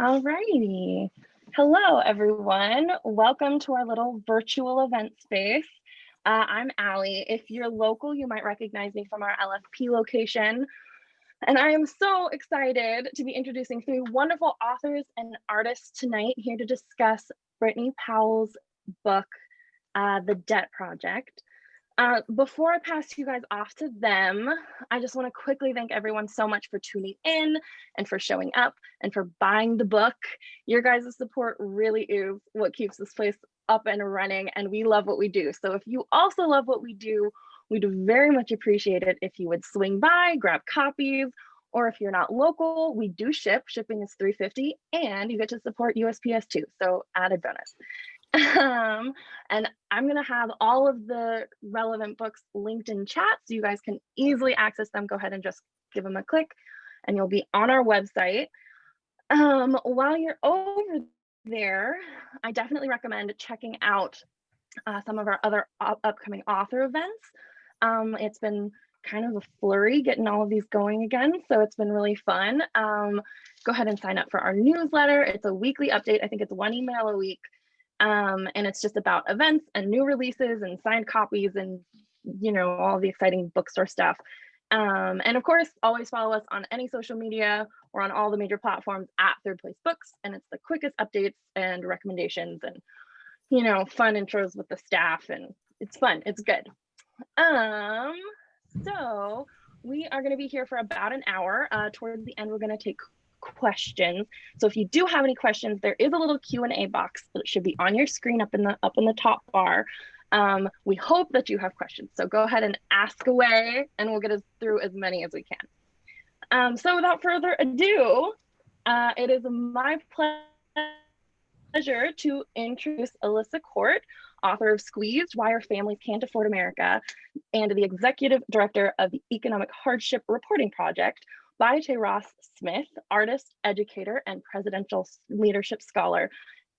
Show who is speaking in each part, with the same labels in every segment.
Speaker 1: Alrighty. Hello, everyone. Welcome to our little virtual event space. I'm Allie. If you're local, you might recognize me from our LFP location. And I am so excited to be introducing three wonderful authors and artists tonight here to discuss Brittany Powell's book, The Debt Project. Before I pass you guys off to them, I just want to quickly thank everyone so much for tuning in and for showing up and for buying the book. Your guys' support really is what keeps this place up and running, and we love what we do. So if you also love what we do, we'd very much appreciate it if you would swing by, grab copies, or if you're not local, we do ship. Shipping is $3.50, and you get to support USPS too, so added bonus. And I'm going to have all of the relevant books linked in chat so you guys can easily access them. Go ahead and just give them a click and you'll be on our website. While you're over there, I definitely recommend checking out some of our other upcoming author events. It's been kind of a flurry getting all of these going again, so it's been really fun. Go ahead and sign up for our newsletter. It's a weekly update. I think it's one email a week. And it's just about events and new releases and signed copies and, you know, all the exciting bookstore stuff. And of course, always follow us on any social media or on all the major platforms at Third Place Books. And it's the quickest updates and recommendations and, you know, fun intros with the staff. And it's fun. It's good. So we are going to be here for about an hour. Towards the end, we're going to take questions. So if you do have any questions, there is a little Q&A box that should be on your screen up in the top bar. We hope that you have questions, so go ahead and ask away and we'll get us through as many as we can. So without further ado, it is my pleasure to introduce Alissa Quart, author of Squeezed: Why Our Families Can't Afford America, and the executive director of the Economic Hardship Reporting Project. Bayete Smith, artist, educator, and presidential leadership scholar,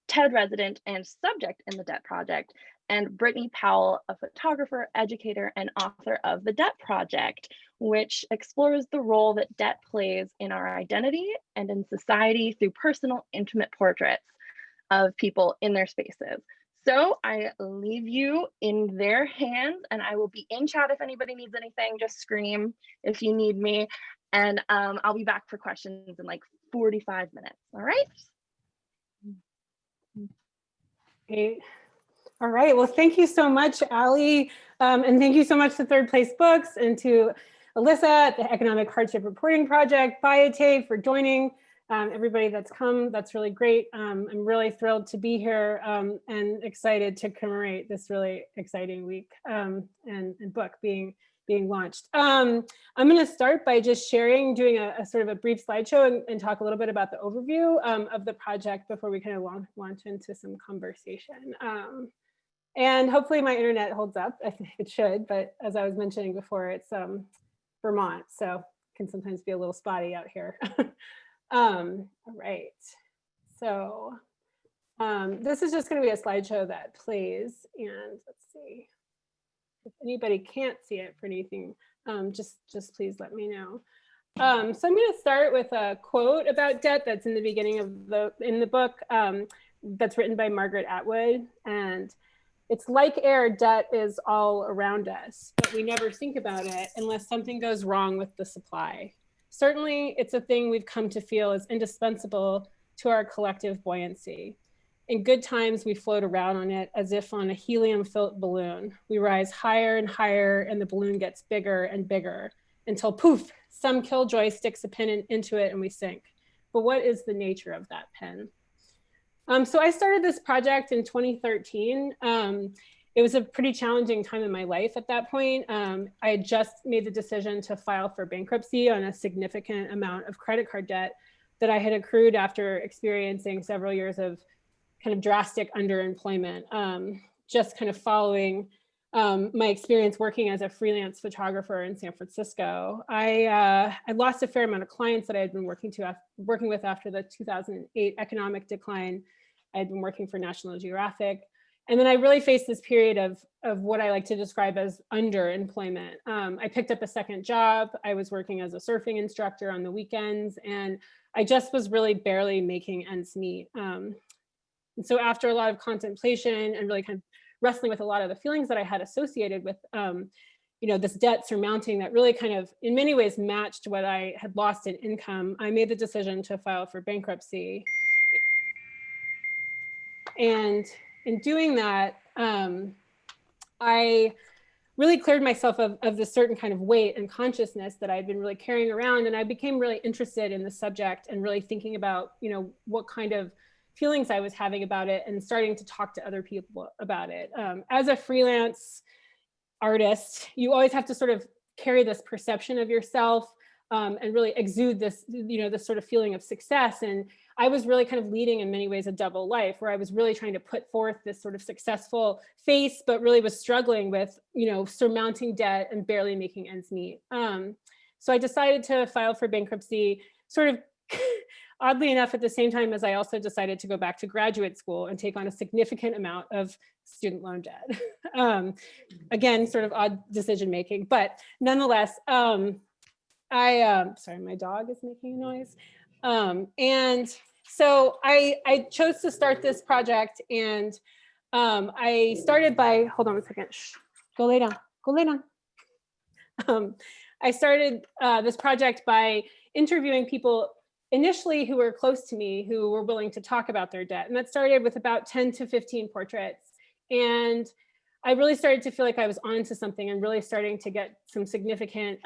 Speaker 1: TED resident and subject in The Debt Project, and Brittany Powell, a photographer, educator, and author of The Debt Project, which explores the role that debt plays in our identity and in society through personal, intimate portraits of people in their spaces. So I leave you in their hands, and I will be in chat if anybody needs anything. Just scream if you need me. And I'll be back for questions in like 45 minutes. All right.
Speaker 2: Great. All right. Well, thank you so much, Allie. And thank you so much to Third Place Books and to Alissa at the Economic Hardship Reporting Project, Bayete, for joining. Everybody that's come, that's really great. I'm really thrilled to be here and excited to commemorate this really exciting week and book being launched. I'm going to start by just doing a sort of a brief slideshow and talk a little bit about the overview of the project before we kind of launch into some conversation. And hopefully my internet holds up. I think it should, but as I was mentioning before, it's Vermont, so it can sometimes be a little spotty out here. All right, so this is just going to be a slideshow that plays, and let's see. If anybody can't see it for anything, just please let me know. So I'm going to start with a quote about debt that's in the beginning of the book that's written by Margaret Atwood, and it's like air. Debt is all around us, but we never think about it unless something goes wrong with the supply. Certainly, it's a thing we've come to feel is indispensable to our collective buoyancy. In good times, we float around on it as if on a helium-filled balloon. We rise higher and higher, and the balloon gets bigger and bigger until poof, some killjoy sticks a pin into it and we sink. But what is the nature of that pin? So I started this project in 2013. It was a pretty challenging time in my life at that point. I had just made the decision to file for bankruptcy on a significant amount of credit card debt that I had accrued after experiencing several years of kind of drastic underemployment, just kind of following my experience working as a freelance photographer in San Francisco. I lost a fair amount of clients that I had been working with after the 2008 economic decline. I had been working for National Geographic, And then I really faced this period of what I like to describe as underemployment. I picked up a second job. I was working as a surfing instructor on the weekends, and I just was really barely making ends meet. And so after a lot of contemplation and really kind of wrestling with a lot of the feelings that I had associated with this debt surmounting that really kind of in many ways matched what I had lost in income, I made the decision to file for bankruptcy. And in doing that, I really cleared myself of this certain kind of weight and consciousness that I'd been really carrying around. And I became really interested in the subject and really thinking about, what kind of feelings I was having about it and starting to talk to other people about it. As a freelance artist, you always have to sort of carry this perception of yourself and really exude this, this sort of feeling of success. And I was really kind of leading in many ways a double life where I was really trying to put forth this sort of successful face, but really was struggling with, surmounting debt and barely making ends meet. So I decided to file for bankruptcy, sort of oddly enough, at the same time as I also decided to go back to graduate school and take on a significant amount of student loan debt. Again, sort of odd decision making, but nonetheless, sorry, my dog is making a noise. And so I chose to start this project, and I started by, hold on a second, shh, go lay down. I started this project by interviewing people initially who were close to me, who were willing to talk about their debt. And that started with about 10 to 15 portraits. And I really started to feel like I was onto something and really starting to get some significant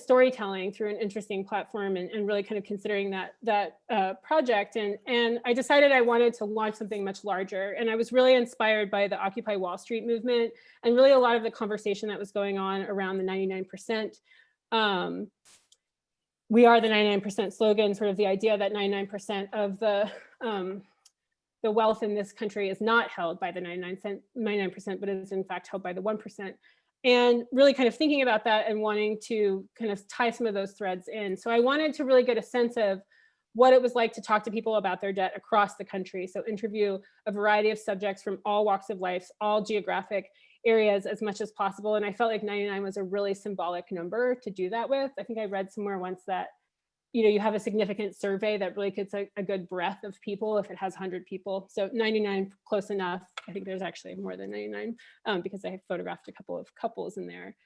Speaker 2: storytelling through an interesting platform, and really kind of considering that project. And I decided I wanted to launch something much larger. And I was really inspired by the Occupy Wall Street movement and really a lot of the conversation that was going on around the 99%. We are the 99% slogan, sort of the idea that 99% of the wealth in this country is not held by the 99%, but is in fact held by the 1%. And really kind of thinking about that and wanting to kind of tie some of those threads in. So I wanted to really get a sense of what it was like to talk to people about their debt across the country. So interview a variety of subjects from all walks of life, all geographic areas as much as possible. And I felt like 99 was a really symbolic number to do that with. I think I read somewhere once that, you have a significant survey that really gets a good breadth of people if it has 100 people. So 99, close enough. I think there's actually more than 99 because I have photographed a couple of couples in there.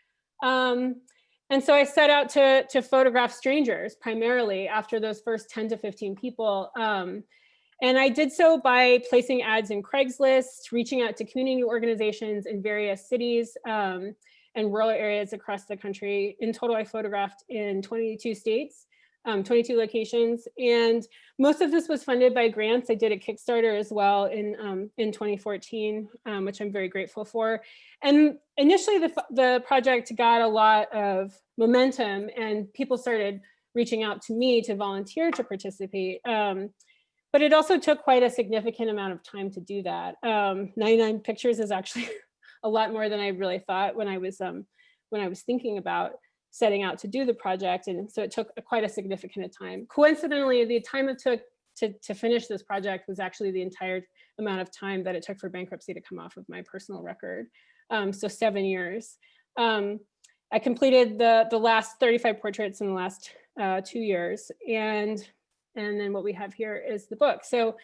Speaker 2: And so I set out to photograph strangers primarily after those first 10 to 15 people. And I did so by placing ads in Craigslist, reaching out to community organizations in various cities and rural areas across the country. In total, I photographed in 22 states. 22 locations, and most of this was funded by grants. I did a Kickstarter as well in 2014, which I'm very grateful for. And initially, the project got a lot of momentum, and people started reaching out to me to volunteer to participate. But it also took quite a significant amount of time to do that. 99 pictures is actually a lot more than I really thought when I was thinking about setting out to do the project. And so it took quite a significant time. Coincidentally, the time it took to finish this project was actually the entire amount of time that it took for bankruptcy to come off of my personal record. So 7 years. I completed the last 35 portraits in the last 2 years. And then what we have here is the book. So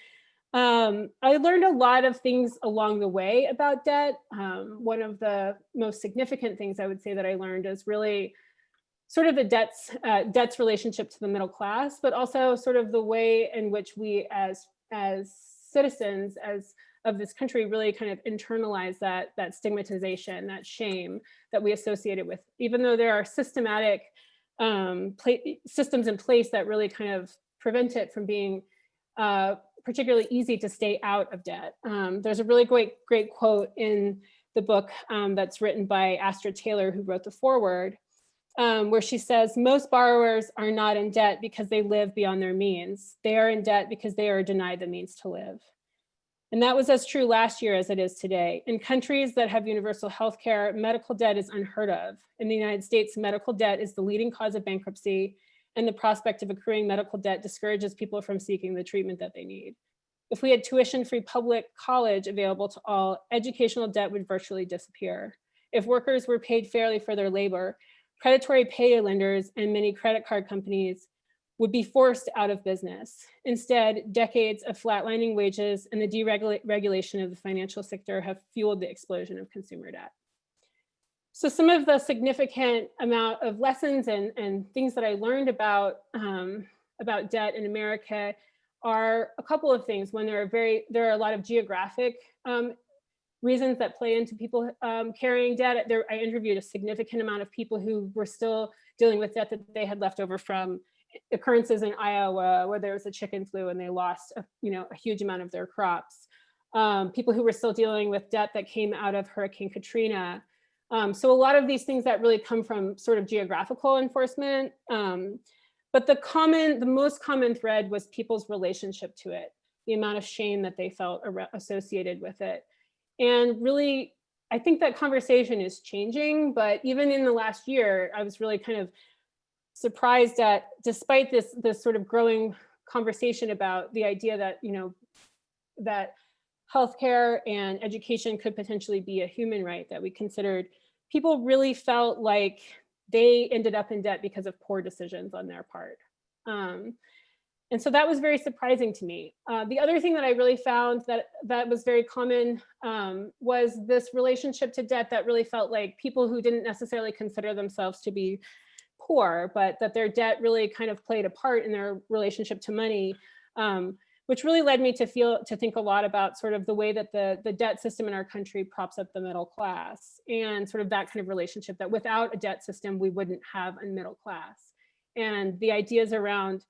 Speaker 2: I learned a lot of things along the way about debt. One of the most significant things I would say that I learned is really sort of the debt's relationship to the middle class, but also sort of the way in which we as citizens of this country really kind of internalize that stigmatization, that shame that we associate it with, even though there are systematic systems in place that really kind of prevent it from being particularly easy to stay out of debt. There's a really great quote in the book that's written by Astra Taylor, who wrote the foreword, where she says, most borrowers are not in debt because they live beyond their means. They are in debt because they are denied the means to live. And that was as true last year as it is today. In countries that have universal health care, medical debt is unheard of. In the United States, medical debt is the leading cause of bankruptcy, and the prospect of accruing medical debt discourages people from seeking the treatment that they need. If we had tuition-free public college available to all, educational debt would virtually disappear. If workers were paid fairly for their labor, predatory payday lenders and many credit card companies would be forced out of business. Instead, decades of flatlining wages and the deregulation of the financial sector have fueled the explosion of consumer debt. So some of the significant amount of lessons and things that I learned about debt in America are a couple of things. One, there are a lot of geographic reasons that play into people carrying debt. I interviewed a significant amount of people who were still dealing with debt that they had left over from occurrences in Iowa where there was a chicken flu and they lost a huge amount of their crops. People who were still dealing with debt that came out of Hurricane Katrina. So a lot of these things that really come from sort of geographical enforcement. But the most common thread was people's relationship to it, the amount of shame that they felt associated with it. And really, I think that conversation is changing, but even in the last year, I was really kind of surprised that despite this sort of growing conversation about the idea that, that healthcare and education could potentially be a human right that we considered, people really felt like they ended up in debt because of poor decisions on their part. And so that was very surprising to me. The other thing that I really found that was very common was this relationship to debt that really felt like people who didn't necessarily consider themselves to be poor, but that their debt really kind of played a part in their relationship to money, which really led me to think a lot about sort of the way that the debt system in our country props up the middle class, and sort of that kind of relationship that without a debt system, we wouldn't have a middle class. And the ideas around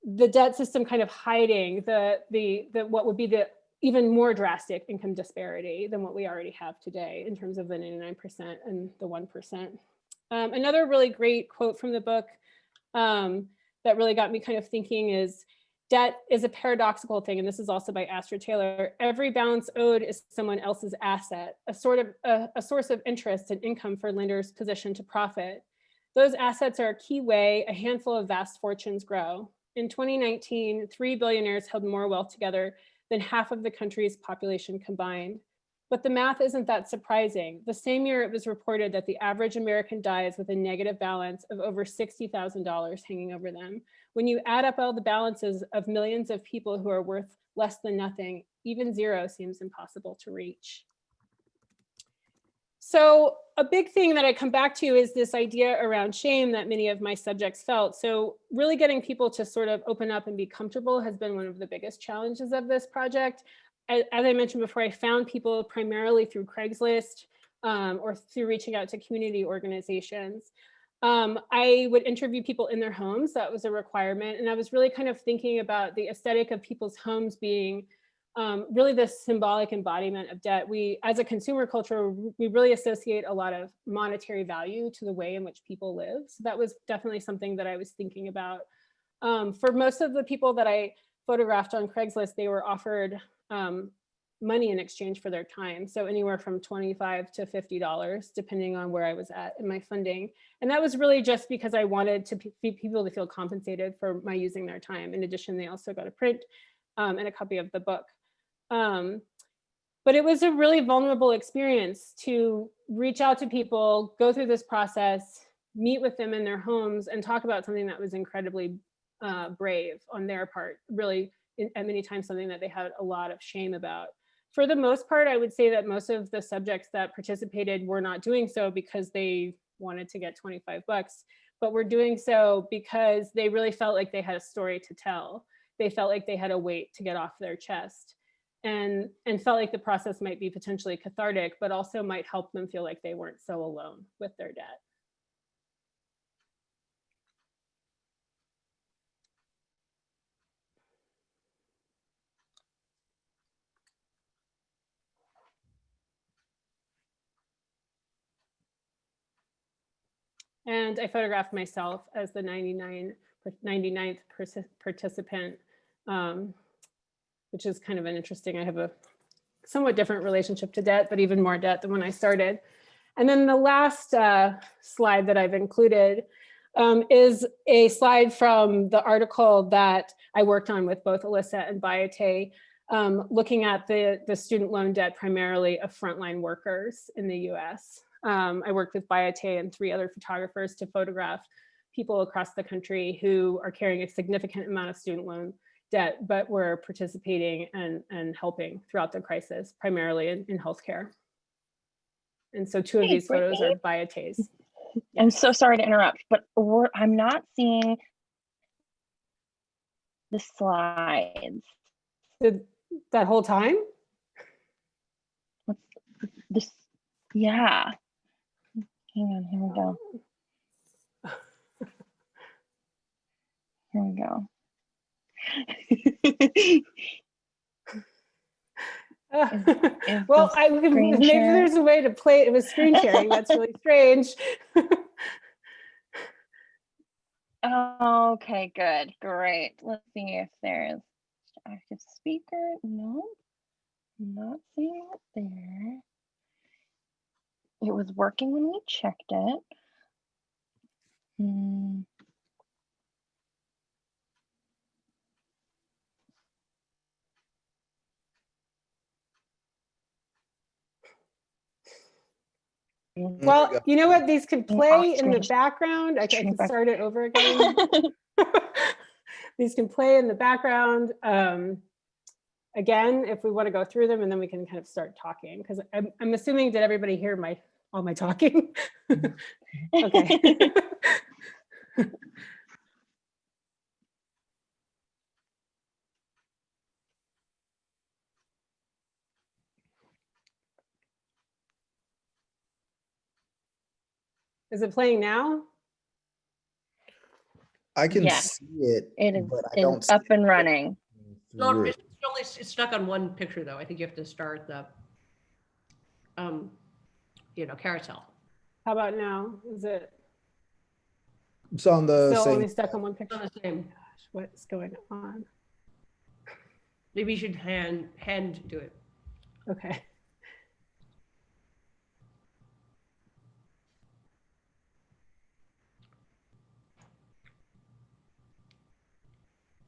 Speaker 2: the debt system kind of hiding the what would be the even more drastic income disparity than what we already have today in terms of the 99% and the 1%. Another really great quote from the book that really got me kind of thinking is, debt is a paradoxical thing, and this is also by Astrid Taylor. Every balance owed is someone else's asset, a source of interest and income for lenders positioned to profit. Those assets are a key way a handful of vast fortunes grow. In 2019, 3 billionaires held more wealth together than half of the country's population combined. But the math isn't that surprising. The same year, it was reported that the average American dies with a negative balance of over $60,000 hanging over them. When you add up all the balances of millions of people who are worth less than nothing, even zero seems impossible to reach. So a big thing that I come back to is this idea around shame that many of my subjects felt. So really getting people to sort of open up and be comfortable has been one of the biggest challenges of this project. As I mentioned before, I found people primarily through Craigslist or through reaching out to community organizations. I would interview people in their homes. That was a requirement. And I was really kind of thinking about the aesthetic of people's homes being really the symbolic embodiment of debt. We, as a consumer culture, we really associate a lot of monetary value to the way in which people live. So that was definitely something that I was thinking about. For most of the people that I photographed on Craigslist, they were offered money in exchange for their time. So anywhere from $25 to $50, depending on where I was at in my funding. And that was really just because I wanted people to feel compensated for my using their time. In addition, they also got a print and a copy of the book. But it was a really vulnerable experience to reach out to people, go through this process, meet with them in their homes, and talk about something that was incredibly brave on their part, really, at many times something that they had a lot of shame about. For the most part, I would say that most of the subjects that participated were not doing so because they wanted to get 25 bucks, but were doing so because they really felt like they had a story to tell. They felt like they had a weight to get off their chest, and felt like the process might be potentially cathartic, but also might help them feel like they weren't so alone with their debt. And I photographed myself as the 99th participant, which is kind of an interesting, I have a somewhat different relationship to debt, but even more debt than when I started. And then the last slide that I've included is a slide from the article that I worked on with both Alissa and Bayete, looking at the student loan debt primarily of frontline workers in the US. I worked with Bayete and 3 other photographers to photograph people across the country who are carrying a significant amount of student loan debt, but were participating and helping throughout the crisis, primarily in healthcare. And so 2 of these
Speaker 1: Brittany,
Speaker 2: photos are Bayete's.
Speaker 1: I'm so sorry to interrupt, but I'm not seeing the slides.
Speaker 2: That whole time?
Speaker 1: What's this? Yeah. Hang on, here we go. Here we go.
Speaker 2: Well, maybe there's a way to play it with screen sharing. That's really strange.
Speaker 1: Okay, good, great. Let's see if there's active speaker. No, I'm not seeing it there. It was working when we checked it.
Speaker 2: Well, you know what? These could play in the background. I can start it over again. These can play in the background. Again, if we want to go through them, and then we can kind of start talking, because I'm assuming, did everybody hear all my talking? Okay. Is it playing now?
Speaker 3: I can see it.
Speaker 1: It is,
Speaker 3: but I don't
Speaker 1: up and running.
Speaker 4: It's stuck on one picture though. I think you have to start the, carousel.
Speaker 2: How about now? Is it?
Speaker 3: It's on the
Speaker 2: still
Speaker 3: same.
Speaker 2: Only stuck on one picture.
Speaker 4: On the same.
Speaker 2: Gosh, what's going on?
Speaker 4: Maybe you should hand do it.
Speaker 2: Okay.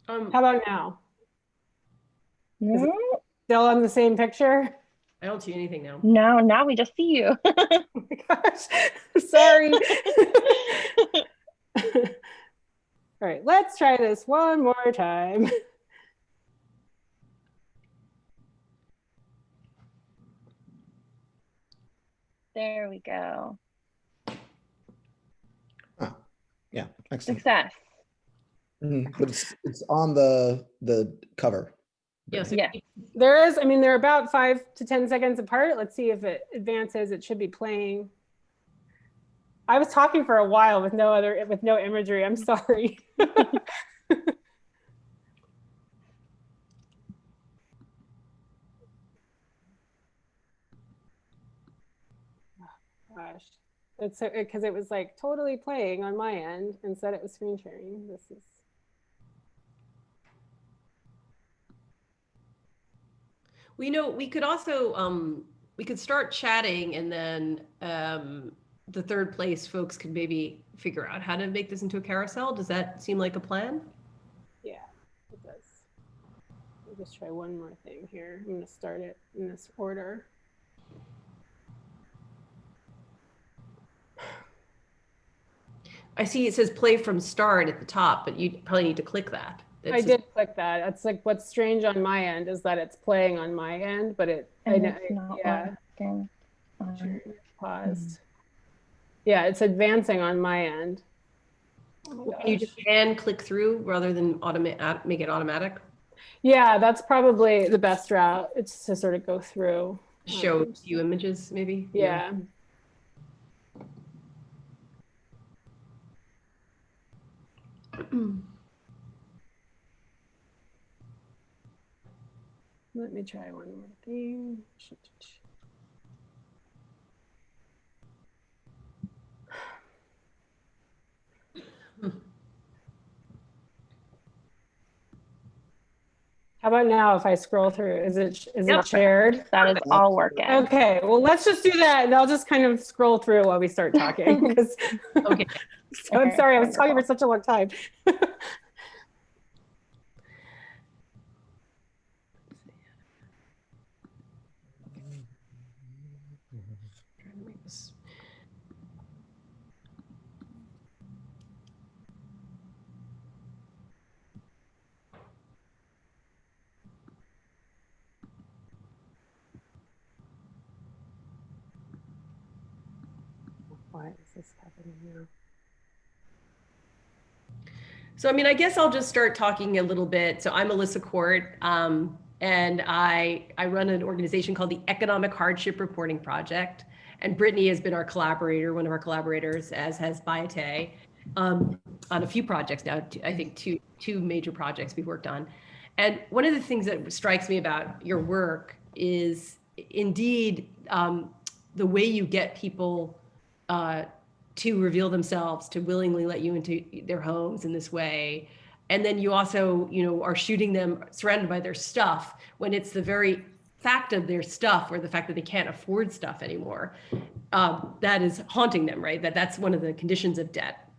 Speaker 2: How about now? Is it still on the same picture?
Speaker 4: I don't see anything now.
Speaker 1: No, now we just see you.
Speaker 2: Oh my gosh, sorry. All right, let's try this one more time.
Speaker 1: There we go.
Speaker 3: Oh, yeah, excellent.
Speaker 1: Success.
Speaker 3: But it's on the cover.
Speaker 4: Yes.
Speaker 1: Yeah.
Speaker 2: There is, they're about 5 to 10 seconds apart. Let's see if it advances. It should be playing. I was talking for a while with no imagery. I'm sorry. Gosh, it's because it was like totally playing on my end and said it was screen sharing. This is.
Speaker 4: We could also we could start chatting, and then the third place folks could maybe figure out how to make this into a carousel. Does that seem like a plan?
Speaker 2: Yeah, it does. I'll just try one more thing here. I'm going to start it in this order.
Speaker 4: I see it says play from start at the top, but you probably need to click that.
Speaker 2: I did click that. That's like what's strange on my end is that it's playing on my end, but it's not working. Paused. Yeah, it's advancing on my end.
Speaker 4: Can you just hand click through rather than make it automatic?
Speaker 2: Yeah, that's probably the best route. It's to sort of go through.
Speaker 4: Show you images, maybe?
Speaker 2: Yeah. Let me try one more thing. How about now if I scroll through? Is
Speaker 4: Yep.
Speaker 2: it shared?
Speaker 1: That is all working.
Speaker 2: Okay, well, let's just do that and I'll just kind of scroll through while we start talking.
Speaker 4: Okay.
Speaker 2: So I'm sorry, I was talking for such a long time. Why is this happening now?
Speaker 4: So, I mean, I guess I'll just start talking a little bit. So I'm Alissa Quart, and I run an organization called the Economic Hardship Reporting Project. And Brittany has been our collaborator, one of our collaborators, as has Bayete, on a few projects now. I think two major projects we've worked on. And one of the things that strikes me about your work is indeed the way you get people to reveal themselves, to willingly let you into their homes in this way. And then you also, are shooting them surrounded by their stuff when it's the very fact of their stuff or the fact that they can't afford stuff anymore. That is haunting them, right? That's one of the conditions of debt.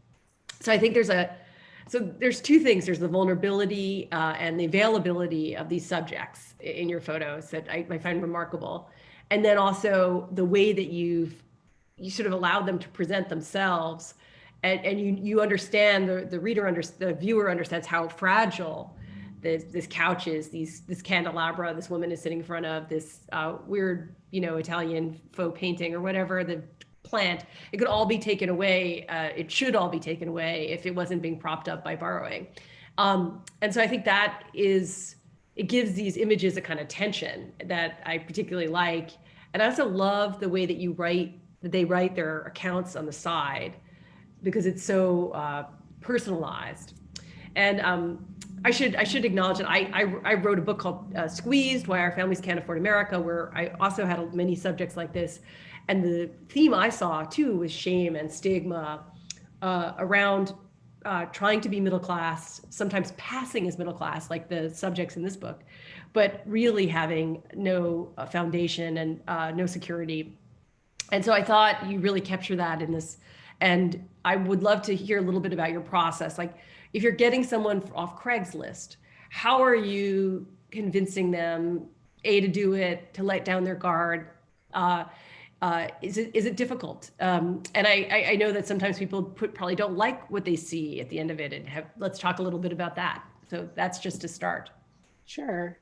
Speaker 4: So I think there's two things. There's the vulnerability and the availability of these subjects in your photos that I find remarkable. And then also the way that you sort of allowed them to present themselves, and you understand, the viewer understands how fragile this couch is, this candelabra this woman is sitting in front of, this weird Italian faux painting or whatever, the plant. It could all be taken away. It should all be taken away if it wasn't being propped up by borrowing. And so I think it gives these images a kind of tension that I particularly like. And I also love the way that they write their accounts on the side, because it's so personalized. And I should acknowledge that I wrote a book called Squeezed: Why Our Families Can't Afford America, where I also had many subjects like this. And the theme I saw too was shame and stigma around trying to be middle class, sometimes passing as middle class, like the subjects in this book, but really having no foundation and no security. And so I thought you really capture that in this. And I would love to hear a little bit about your process. Like, if you're getting someone off Craigslist, how are you convincing them, to do it, to let down their guard? Is it difficult? And I know that sometimes people probably don't like what they see at the end of it. And let's talk a little bit about that. So that's just to start.
Speaker 2: Sure.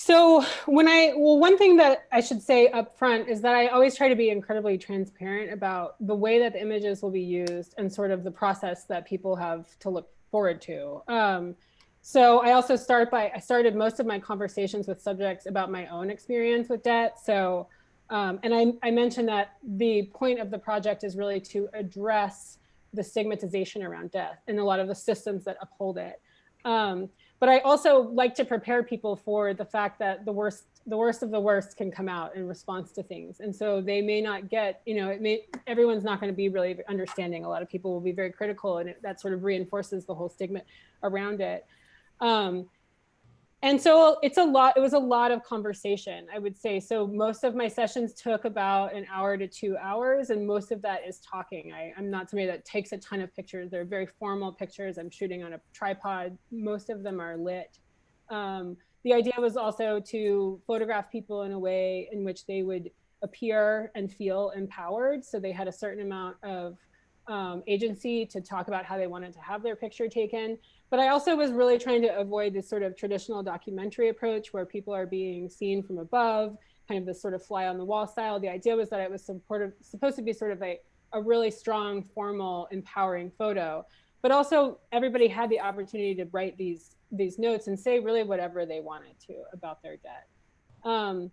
Speaker 2: So one thing that I should say up front is that I always try to be incredibly transparent about the way that the images will be used and sort of the process that people have to look forward to. So I also I started most of my conversations with subjects about my own experience with debt. So, and I mentioned that the point of the project is really to address the stigmatization around debt and a lot of the systems that uphold it. But I also like to prepare people for the fact that the worst of the worst can come out in response to things. And so they may not get, everyone's not going to be really understanding. A lot of people will be very critical, and that sort of reinforces the whole stigma around it. And so it was a lot of conversation, I would say. So most of my sessions took about an hour to 2 hours, and most of that is talking. I'm not somebody that takes a ton of pictures. They're very formal pictures. I'm shooting on a tripod. Most of them are lit. The idea was also to photograph people in a way in which they would appear and feel empowered. So they had a certain amount of agency to talk about how they wanted to have their picture taken. But I also was really trying to avoid this sort of traditional documentary approach where people are being seen from above, kind of this sort of fly on the wall style. The idea was that it was supposed to be sort of a really strong, formal, empowering photo. But also everybody had the opportunity to write these notes and say really whatever they wanted to about their debt. And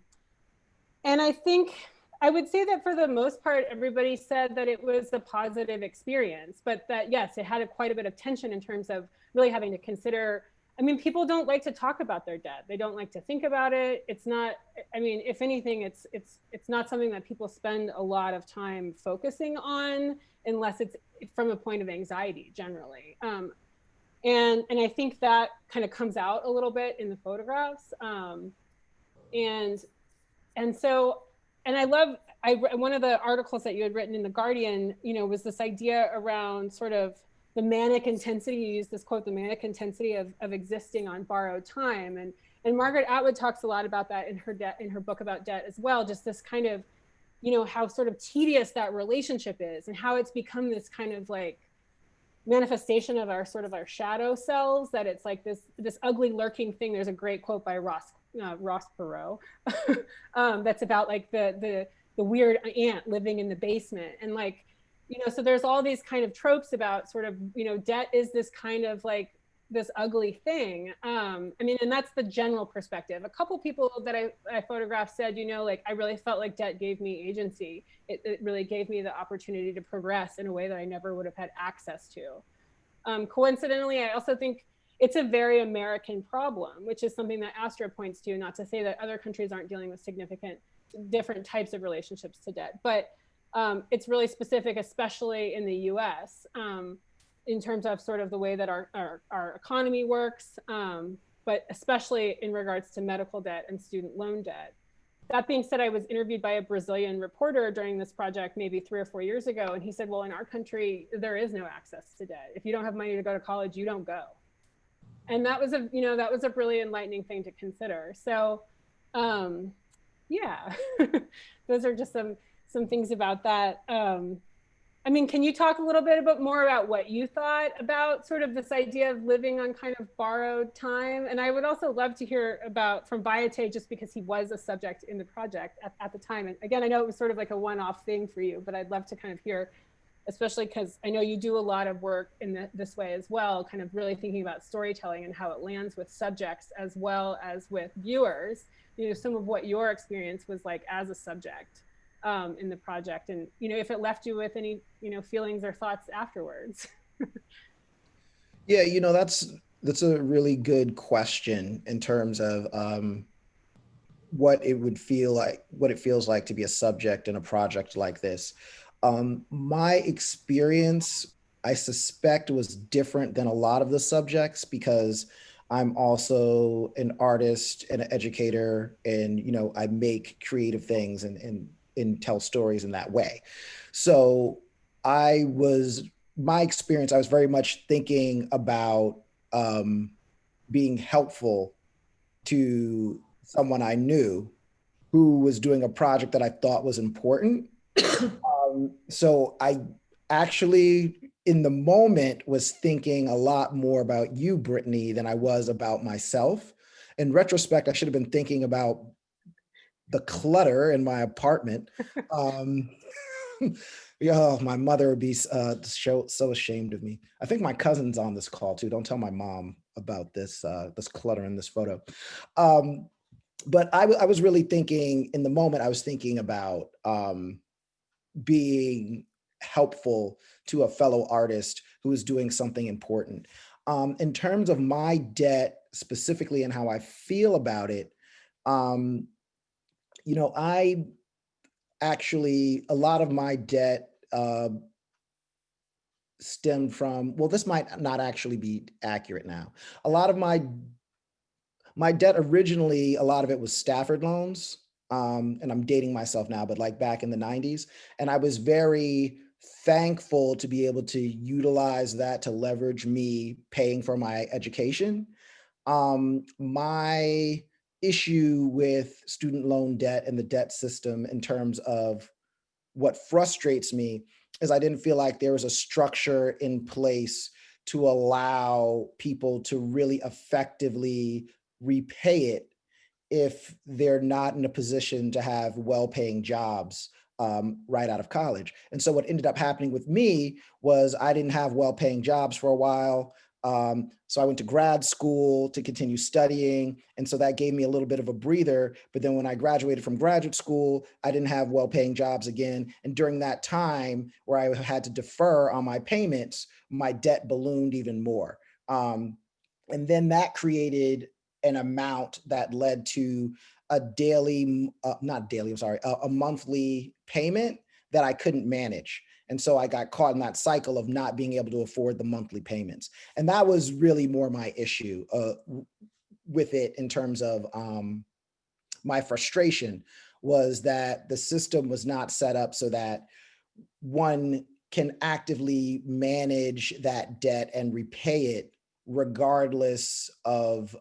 Speaker 2: I think I would say that for the most part, everybody said that it was a positive experience, but that yes, it had quite a bit of tension in terms of really having to consider. I mean, people don't like to talk about their debt. They don't like to think about it. It's not, I mean, if anything, it's not something that people spend a lot of time focusing on unless it's from a point of anxiety generally. And I think that kind of comes out a little bit in the photographs. And so, and one of the articles that you had written in The Guardian, was this idea around sort of the manic intensity. You used this quote, the manic intensity of existing on borrowed time. And Margaret Atwood talks a lot about that in her book about debt as well, just this kind of, how sort of tedious that relationship is, and how it's become this kind of like manifestation of our shadow selves, that it's like this ugly lurking thing. There's a great quote by Ross Perot that's about like the weird ant living in the basement, and like, so there's all these kind of tropes about sort of, debt is this kind of like this ugly thing. I mean, and that's the general perspective. A couple people that I photographed said, like, I really felt like debt gave me agency. It really gave me the opportunity to progress in a way that I never would have had access to. Coincidentally, I also think it's a very American problem, which is something that Astra points to, not to say that other countries aren't dealing with significant different types of relationships to debt, but it's really specific, especially in the US, in terms of sort of the way that our economy works, but especially in regards to medical debt and student loan debt. That being said, I was interviewed by a Brazilian reporter during this project maybe 3 or 4 years ago, and he said, well, in our country, there is no access to debt. If you don't have money to go to college, you don't go. And that was a really enlightening thing to consider. So, yeah, those are just some things about that. I mean, can you talk a little bit more about what you thought about sort of this idea of living on kind of borrowed time? And I would also love to hear from Bayete, just because he was a subject in the project at the time. And again, I know it was sort of like a one-off thing for you, but I'd love to kind of hear, especially because I know you do a lot of work in this way as well, kind of really thinking about storytelling and how it lands with subjects as well as with viewers, some of what your experience was like as a subject in the project, and if it left you with any feelings or thoughts afterwards.
Speaker 3: Yeah, that's a really good question in terms of what it feels like to be a subject in a project like this. My experience, I suspect, was different than a lot of the subjects, because I'm also an artist and an educator, and I make creative things and tell stories in that way. So my experience, I was very much thinking about being helpful to someone I knew who was doing a project that I thought was important. So I actually, in the moment, was thinking a lot more about you, Brittany, than I was about myself. In retrospect, I should have been thinking about the clutter in my apartment. My mother would be so ashamed of me. I think my cousin's on this call too. Don't tell my mom about this clutter in this photo. But I was really thinking, in the moment, I was thinking about being helpful to a fellow artist who is doing something important. In terms of my debt specifically and how I feel about it, I actually, a lot of my debt stemmed from, well, this might not actually be accurate now. A lot of my debt originally, a lot of it was Stafford loans. And I'm dating myself now, but like back in the 90s. And I was very thankful to be able to utilize that to leverage me paying for my education. My issue with student loan debt and the debt system, in terms of what frustrates me, is I didn't feel like there was a structure in place to allow people to really effectively repay it if they're not in a position to have well-paying jobs right out of college. And so what ended up happening with me was I didn't have well-paying jobs for a while. So I went to grad school to continue studying. And so that gave me a little bit of a breather. But then when I graduated from graduate school, I didn't have well-paying jobs again. And during that time where I had to defer on my payments, my debt ballooned even more. And then that created an amount that led to a monthly payment that I couldn't manage. And so I got caught in that cycle of not being able to afford the monthly payments. And that was really more my issue with it, in terms of my frustration was that the system was not set up so that one can actively manage that debt and repay it regardless of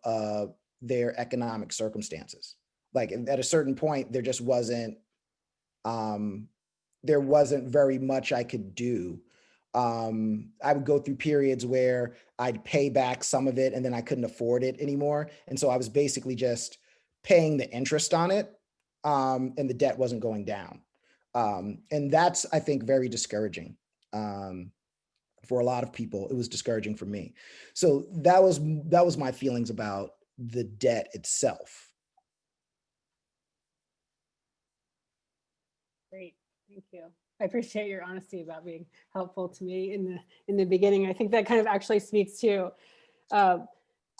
Speaker 3: their economic circumstances. Like at a certain point, there just wasn't, there wasn't very much I could do. I would go through periods where I'd pay back some of it and then I couldn't afford it anymore. And so I was basically just paying the interest on it, and the debt wasn't going down. And that's, I think, very discouraging. For a lot of people, it was discouraging for me. So that was my feelings about the debt itself.
Speaker 2: Great, thank you. I appreciate your honesty about being helpful to me in the beginning. I think that kind of actually speaks to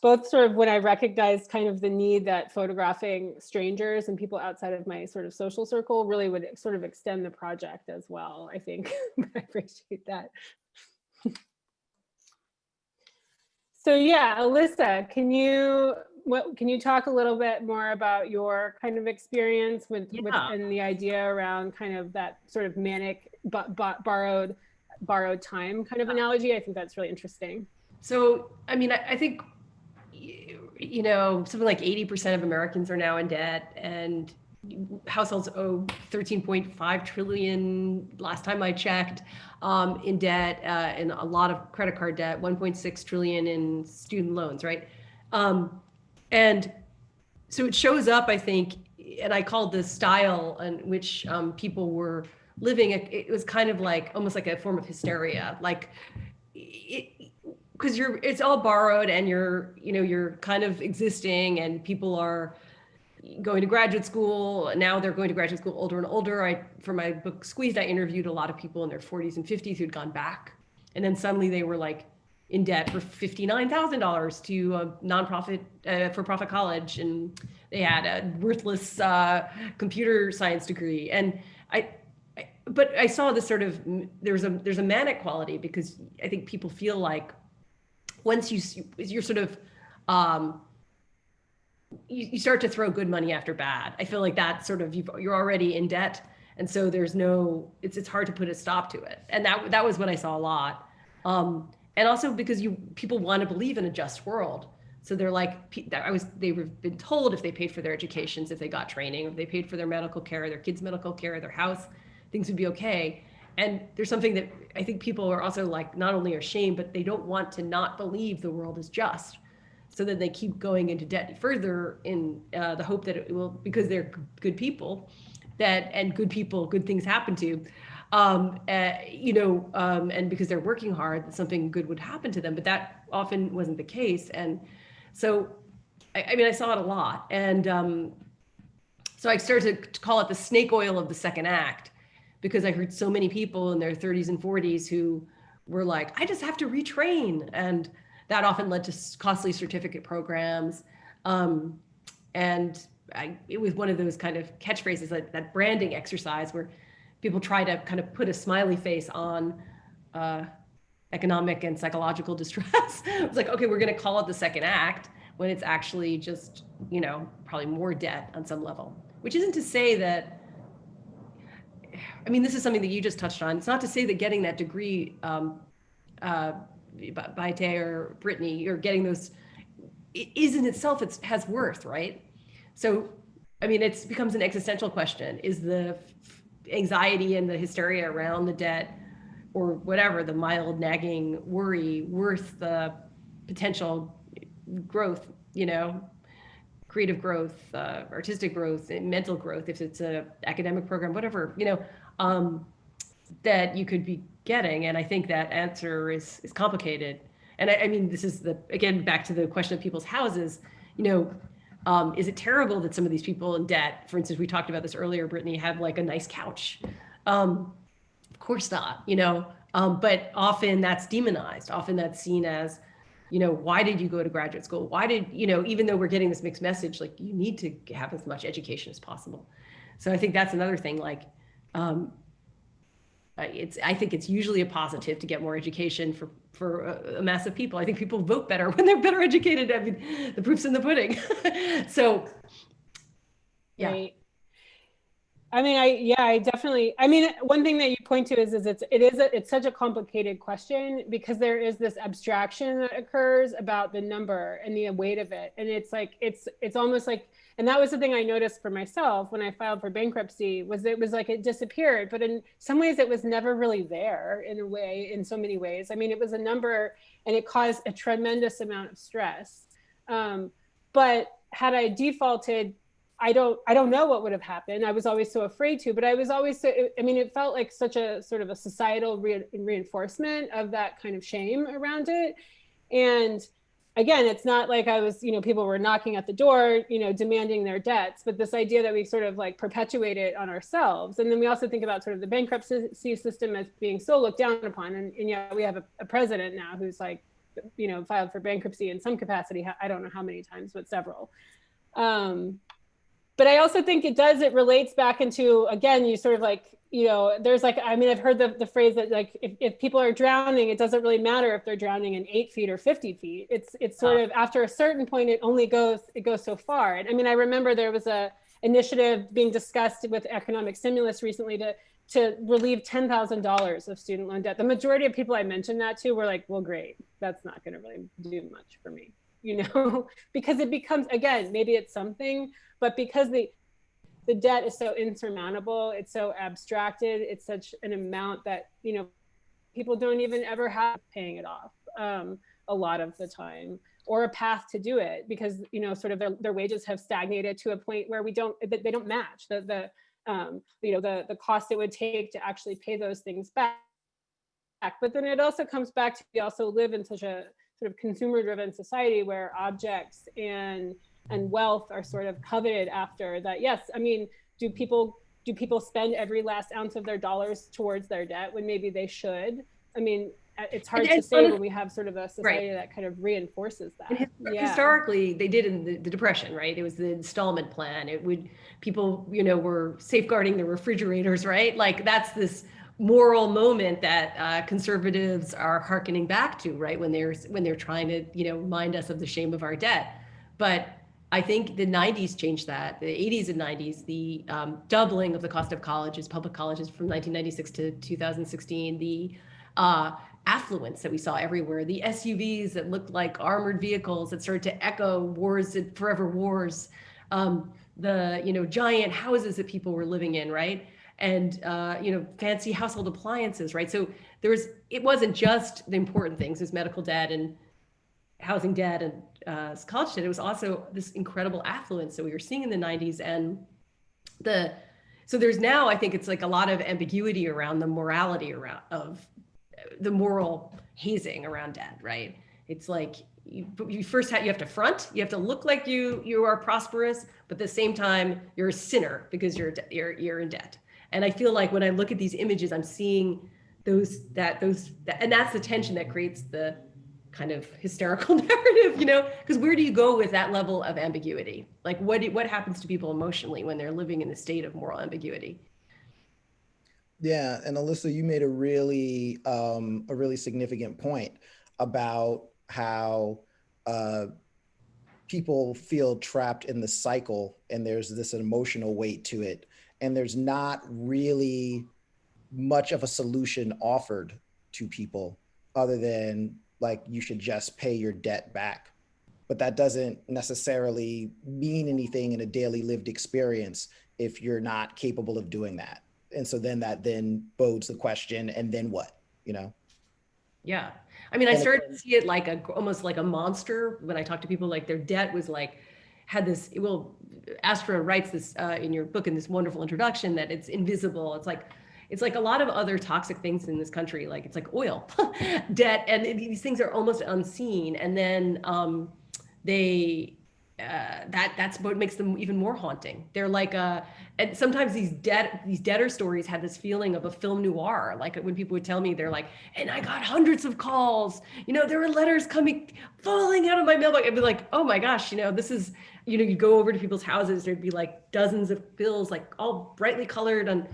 Speaker 2: both sort of when I recognized kind of the need that photographing strangers and people outside of my sort of social circle really would sort of extend the project as well, I think. I appreciate that. So yeah, Alissa, can you talk a little bit more about your kind of experience with and the idea around kind of that sort of manic borrowed time kind of analogy? I think that's really interesting.
Speaker 4: So, I mean, I think, you know, something like 80% of Americans are now in debt, and households owe 13.5 trillion last time I checked, in debt, and a lot of credit card debt, 1.6 trillion in student loans, right? And so it shows up, I think, and I called the style in which people were living, it was kind of like almost like a form of hysteria, like because it's all borrowed, and you're kind of existing, and people are going to graduate school. Now they're going to graduate school older and older. For my book Squeezed, I interviewed a lot of people in their 40s and 50s who'd gone back, and then suddenly they were like in debt for $59,000 to a nonprofit for-profit college, and they had a worthless computer science degree. And but I saw this sort of, there's a manic quality, because I think people feel like once you're sort of you start to throw good money after bad. I feel like that sort of, you're already in debt, and so there's no, it's hard to put a stop to it. And that was what I saw a lot. And also because people want to believe in a just world. So they're like, they've been told if they paid for their educations, if they got training, if they paid for their medical care, their kids' medical care, their house, things would be okay. And there's something that I think people are also like, not only ashamed, but they don't want to not believe the world is just. So that they keep going into debt further in the hope that it will, because they're good people, and good things happen to, and because they're working hard, that something good would happen to them. But that often wasn't the case. And so, I mean, I saw it a lot. And so I started to call it the snake oil of the second act, because I heard so many people in their 30s and 40s who were like, I just have to retrain. And that often led to costly certificate programs. And it was one of those kind of catchphrases, like that branding exercise where people try to kind of put a smiley face on economic and psychological distress. It's like, okay, we're going to call it the second act, when it's actually just, probably more debt on some level, which isn't to say that, I mean, this is something that you just touched on. It's not to say that getting that degree, Bayete or Brittany, or getting those, it is in itself, it has worth, right? So, I mean, it becomes an existential question. Is the anxiety and the hysteria around the debt, or whatever, the mild nagging worry, worth the potential growth, creative growth, artistic growth, mental growth, if it's a academic program, whatever, that you could be getting? And I think that answer is complicated. And I mean, this is again, back to the question of people's houses, is it terrible that some of these people in debt, for instance, we talked about this earlier, Brittany, have like a nice couch? Of course not, but often that's demonized. Often that's seen as, why did you go to graduate school? Why did, even though we're getting this mixed message, like you need to have as much education as possible. So I think that's another thing, like, I think it's usually a positive to get more education for a mass of people. I think people vote better when they're better educated. I mean, the proof's in the pudding. So, yeah.
Speaker 2: Right. I mean, I definitely, I mean, one thing that you point to is it's such a complicated question because there is this abstraction that occurs about the number and the weight of it. And it's like, it's almost like, and that was the thing I noticed for myself when I filed for bankruptcy was it was like it disappeared, but in some ways it was never really there in so many ways. I mean, it was a number and it caused a tremendous amount of stress. But had I defaulted, I don't know what would have happened. I was always so afraid to, but I was always so, I mean, it felt like such a sort of a societal reinforcement of that kind of shame around it. And again, it's not like I was, people were knocking at the door, demanding their debts, but this idea that we sort of like perpetuate it on ourselves. And then we also think about sort of the bankruptcy system as being so looked down upon. And yeah, we have a president now who's like, filed for bankruptcy in some capacity. I don't know how many times, but several. But I also think it relates back into, again, you sort of like, there's like, I mean, I've heard the phrase that like, if people are drowning, it doesn't really matter if they're drowning in 8 feet or 50 feet. It's sort of after a certain point, it goes so far. And I mean, I remember there was a initiative being discussed with economic stimulus recently to relieve $10,000 of student loan debt. The majority of people I mentioned that to were like, well, great, that's not going to really do much for me, because it becomes, again, maybe it's something, but because the debt is so insurmountable, it's so abstracted, it's such an amount that, people don't even ever have paying it off a lot of the time, or a path to do it because, sort of their wages have stagnated to a point where they don't match the cost it would take to actually pay those things back. But then it also comes back to, we also live in such a sort of consumer-driven society where objects and wealth are sort of coveted after that. Yes, I mean, do people spend every last ounce of their dollars towards their debt when maybe they should? I mean, it's hard to say when we have sort of a society that kind of reinforces that.
Speaker 4: Historically, they did in the Depression, right? It was the installment plan. People, were safeguarding the refrigerators, right? Like that's this moral moment that conservatives are hearkening back to, right? When they're trying to, remind us of the shame of our debt. But I think the 90s changed that. The 80s and 90s, the doubling of the cost of colleges, public colleges from 1996 to 2016, the affluence that we saw everywhere, the SUVs that looked like armored vehicles that started to echo wars and forever wars, the giant houses that people were living in, right? And fancy household appliances, right? So it wasn't just the important things, there's medical debt and housing debt and college debt. It was also this incredible affluence that we were seeing in the 90s. And so there's now, I think it's like a lot of ambiguity around the morality of the moral hazing around debt, right? It's like you have to front, you have to look like you are prosperous, but at the same time you're a sinner because you're in debt. And I feel like when I look at these images, I'm seeing those, and that's the tension that creates the kind of hysterical narrative, because where do you go with that level of ambiguity? Like what happens to people emotionally when they're living in a state of moral ambiguity?
Speaker 3: Yeah, and Alissa, you made a really significant point about how people feel trapped in the cycle, and there's this emotional weight to it, and there's not really much of a solution offered to people other than like you should just pay your debt back. But that doesn't necessarily mean anything in a daily lived experience if you're not capable of doing that. And so then that bodes the question, and then what,
Speaker 4: Yeah. I mean, I started to see it like almost like a monster when I talk to people, like their debt was like, had this, Astra writes this in your book in this wonderful introduction that it's invisible. It's like a lot of other toxic things in this country, like it's like oil, debt, and these things are almost unseen. And then that's what makes them even more haunting. They're like and sometimes these debtor stories have this feeling of a film noir. Like when people would tell me, they're like, and I got hundreds of calls, there were letters falling out of my mailbox. I'd be like, oh my gosh, this is, you go over to people's houses, there'd be like dozens of bills, like all brightly colored, and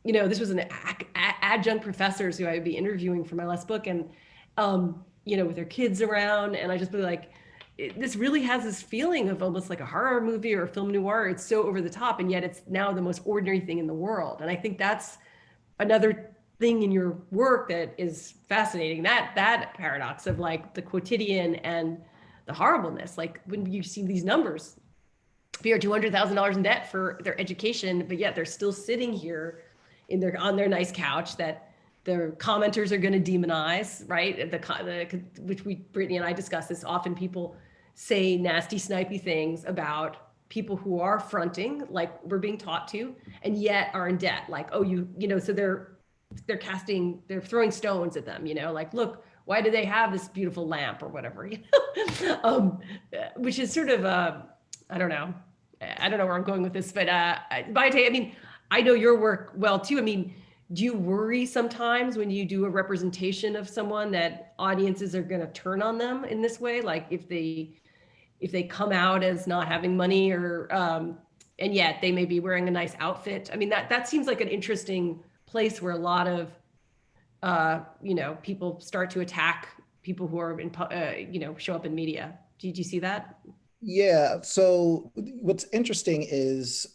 Speaker 4: this was an adjunct professors who I would be interviewing for my last book, and with their kids around, and I just be like, this really has this feeling of almost like a horror movie or a film noir. It's so over the top, and yet it's now the most ordinary thing in the world. And I think that's another thing in your work that is fascinating, that paradox of like the quotidian and the horribleness. Like when you see these numbers, people are $200,000 in debt for their education, but yet they're still sitting here on their nice couch that their commenters are going to demonize, right? Which Brittany and I discuss this often. People say nasty, snipey things about people who are fronting, like we're being taught to, and yet are in debt. Like, oh, so they're throwing stones at them, like, look, why do they have this beautiful lamp or whatever, which is sort of, I don't know where I'm going with this, but Bayete, I mean, I know your work well too. I mean, do you worry sometimes when you do a representation of someone that audiences are going to turn on them in this way? Like if they come out as not having money, or and yet they may be wearing a nice outfit. I mean, that seems like an interesting place where a lot of people start to attack people who are show up in media. Did you see that?
Speaker 3: Yeah. So what's interesting is,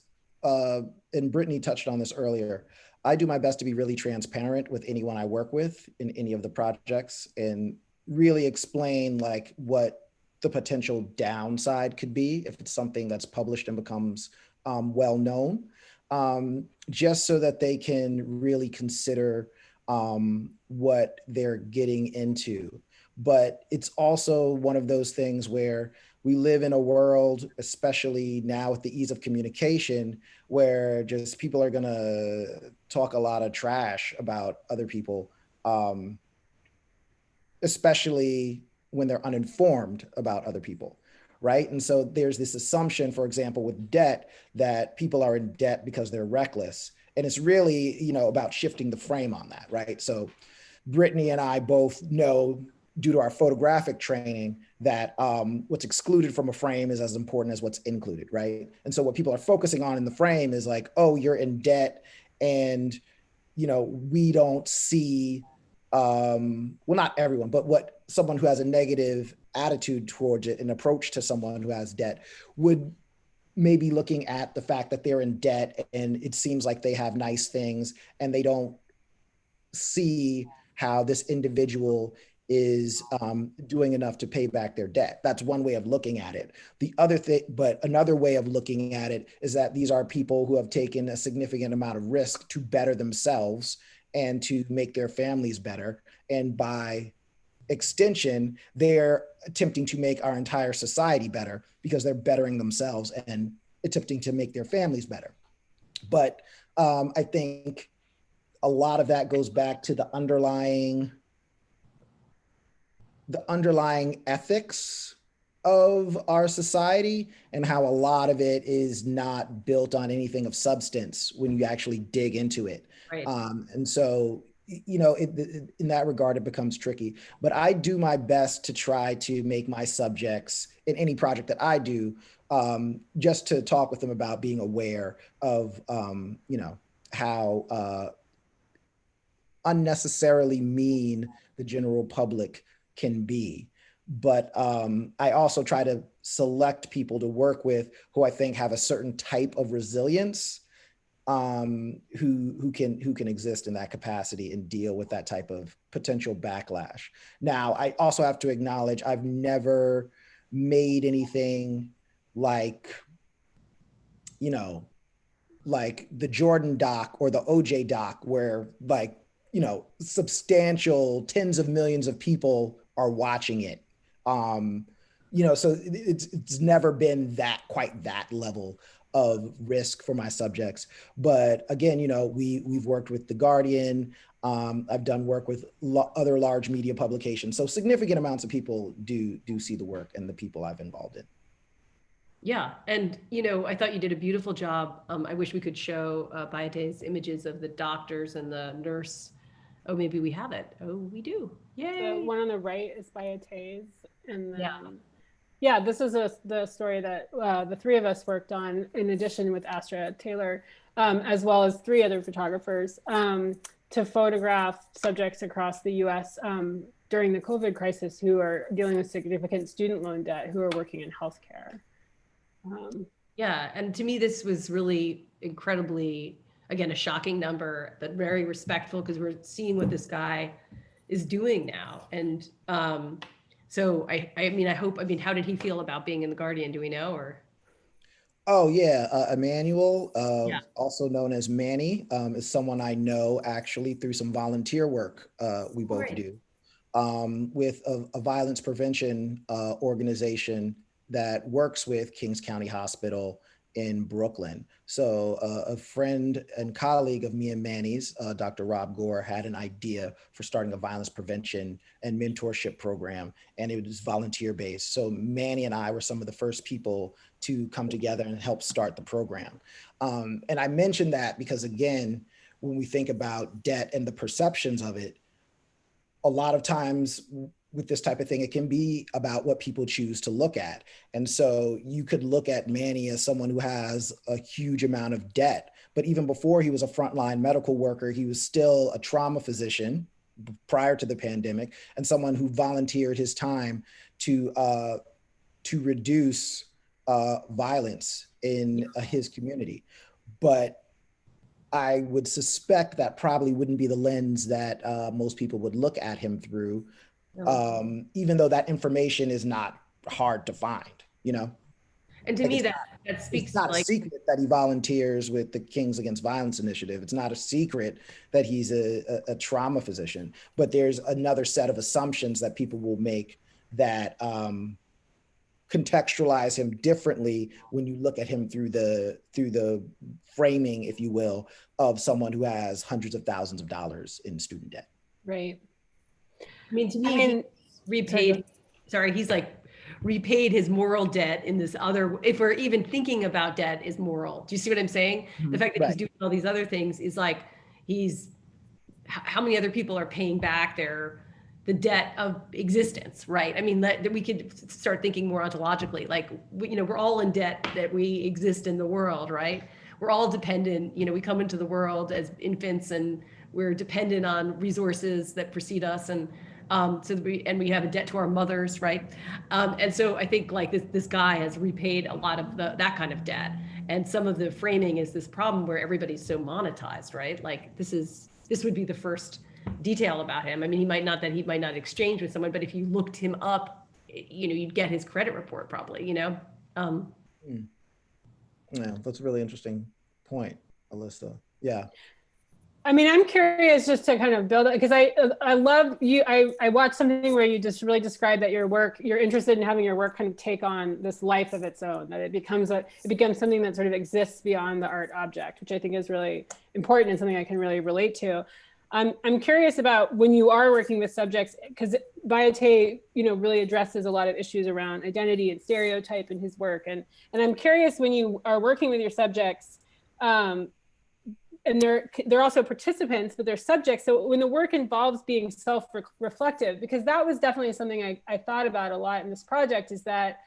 Speaker 3: and Brittany touched on this earlier, I do my best to be really transparent with anyone I work with in any of the projects, and really explain like what the potential downside could be if it's something that's published and becomes well known, just so that they can really consider what they're getting into. But it's also one of those things where we live in a world, especially now with the ease of communication, where just people are gonna talk a lot of trash about other people, especially when they're uninformed about other people, right? And so there's this assumption, for example, with debt, that people are in debt because they're reckless. And it's really, about shifting the frame on that, right? So Brittany and I both know, due to our photographic training, that what's excluded from a frame is as important as what's included, right? And so what people are focusing on in the frame is like, oh, you're in debt, and we don't see, well, not everyone, but what someone who has a negative attitude towards it, an approach to someone who has debt, would maybe looking at the fact that they're in debt and it seems like they have nice things, and they don't see how this individual is doing enough to pay back their debt. That's one way of looking at it. But another way of looking at it is that these are people who have taken a significant amount of risk to better themselves and to make their families better. And by extension, they're attempting to make our entire society better because they're bettering themselves and attempting to make their families better. But I think a lot of that goes back to the underlying ethics of our society, and how a lot of it is not built on anything of substance when you actually dig into it.
Speaker 4: Right.
Speaker 3: And so, in that regard, it becomes tricky. But I do my best to try to make my subjects in any project that I do, just to talk with them about being aware of, how unnecessarily mean the general public can be. But I also try to select people to work with who I think have a certain type of resilience, who can exist in that capacity and deal with that type of potential backlash. Now, I also have to acknowledge I've never made anything like, like the Jordan doc or the OJ doc, where substantial tens of millions of people are watching it. So it's never been quite that level of risk for my subjects. But again, we've worked with The Guardian. I've done work with other large media publications. So significant amounts of people do see the work and the people I've involved in.
Speaker 4: Yeah. And, I thought you did a beautiful job. I wish we could show Bayete's images of the doctors and the nurse. Oh, maybe we have it. Oh, we do. Yay.
Speaker 2: The one on the right is Bayete's. And then, this is the story that the three of us worked on, in addition with Astra Taylor. as well as 3 other photographers, to photograph subjects across the US during the COVID crisis who are dealing with significant student loan debt, who are working in healthcare.
Speaker 4: Yeah, and to me, this was really incredibly, again, a shocking number, but very respectful, because we're seeing what this guy is doing now. And so I mean, how did he feel about being in The Guardian? Do we know, or?
Speaker 3: Oh yeah, Emmanuel,
Speaker 4: Yeah.
Speaker 3: also known as Manny, is someone I know actually through some volunteer work we both
Speaker 4: Right.
Speaker 3: do with a violence prevention organization that works with Kings County Hospital in Brooklyn. So a friend and colleague of me and Manny's, Dr. Rob Gore, had an idea for starting a violence prevention and mentorship program, and it was volunteer based. So Manny and I were some of the first people to come together and help start the program. And I mentioned that because, again, when we think about debt and the perceptions of it, a lot of times with this type of thing, it can be about what people choose to look at. And so you could look at Manny as someone who has a huge amount of debt, but even before he was a frontline medical worker, he was still a trauma physician prior to the pandemic, and someone who volunteered his time to reduce violence in his community. But I would suspect that probably wouldn't be the lens that most people would look at him through, even though that information is not hard to find, you know?
Speaker 4: And to
Speaker 3: Like
Speaker 4: me, that speaks
Speaker 3: it's not
Speaker 4: to,
Speaker 3: a
Speaker 4: like,
Speaker 3: secret that he volunteers with the Kings Against Violence Initiative. It's not a secret that he's a trauma physician, but there's another set of assumptions that people will make that contextualize him differently when you look at him through the framing, if you will, of someone who has hundreds of thousands of dollars in student debt.
Speaker 2: Right.
Speaker 4: I mean, to me, he repaid, he's like repaid his moral debt in this other, if we're even thinking about debt is moral. Do you see what I'm saying? The fact that he's doing all these other things is like, how many other people are paying back the debt of existence, right? I mean, that we could start thinking more ontologically, like, we're all in debt that we exist in the world, right? We're all dependent, we come into the world as infants and we're dependent on resources that precede us. And so we have a debt to our mothers, right? And so I think like this guy has repaid a lot of that kind of debt. And some of the framing is this problem where everybody's so monetized, right? Like this would be the first detail about him. I mean, he might not exchange with someone, but if you looked him up, you'd get his credit report probably,
Speaker 3: Yeah, that's a really interesting point, Alissa. Yeah.
Speaker 2: I mean, I'm curious just to kind of build it, because I love you. I watched something where you just really described that you're interested in having your work kind of take on this life of its own, that it becomes something that sort of exists beyond the art object, which I think is really important and something I can really relate to. I'm curious about when you are working with subjects, because Bayete, really addresses a lot of issues around identity and stereotype in his work. And I'm curious when you are working with your subjects, and they're also participants, but they're subjects. So when the work involves being self-reflective, because that was definitely something I thought about a lot in this project, is that,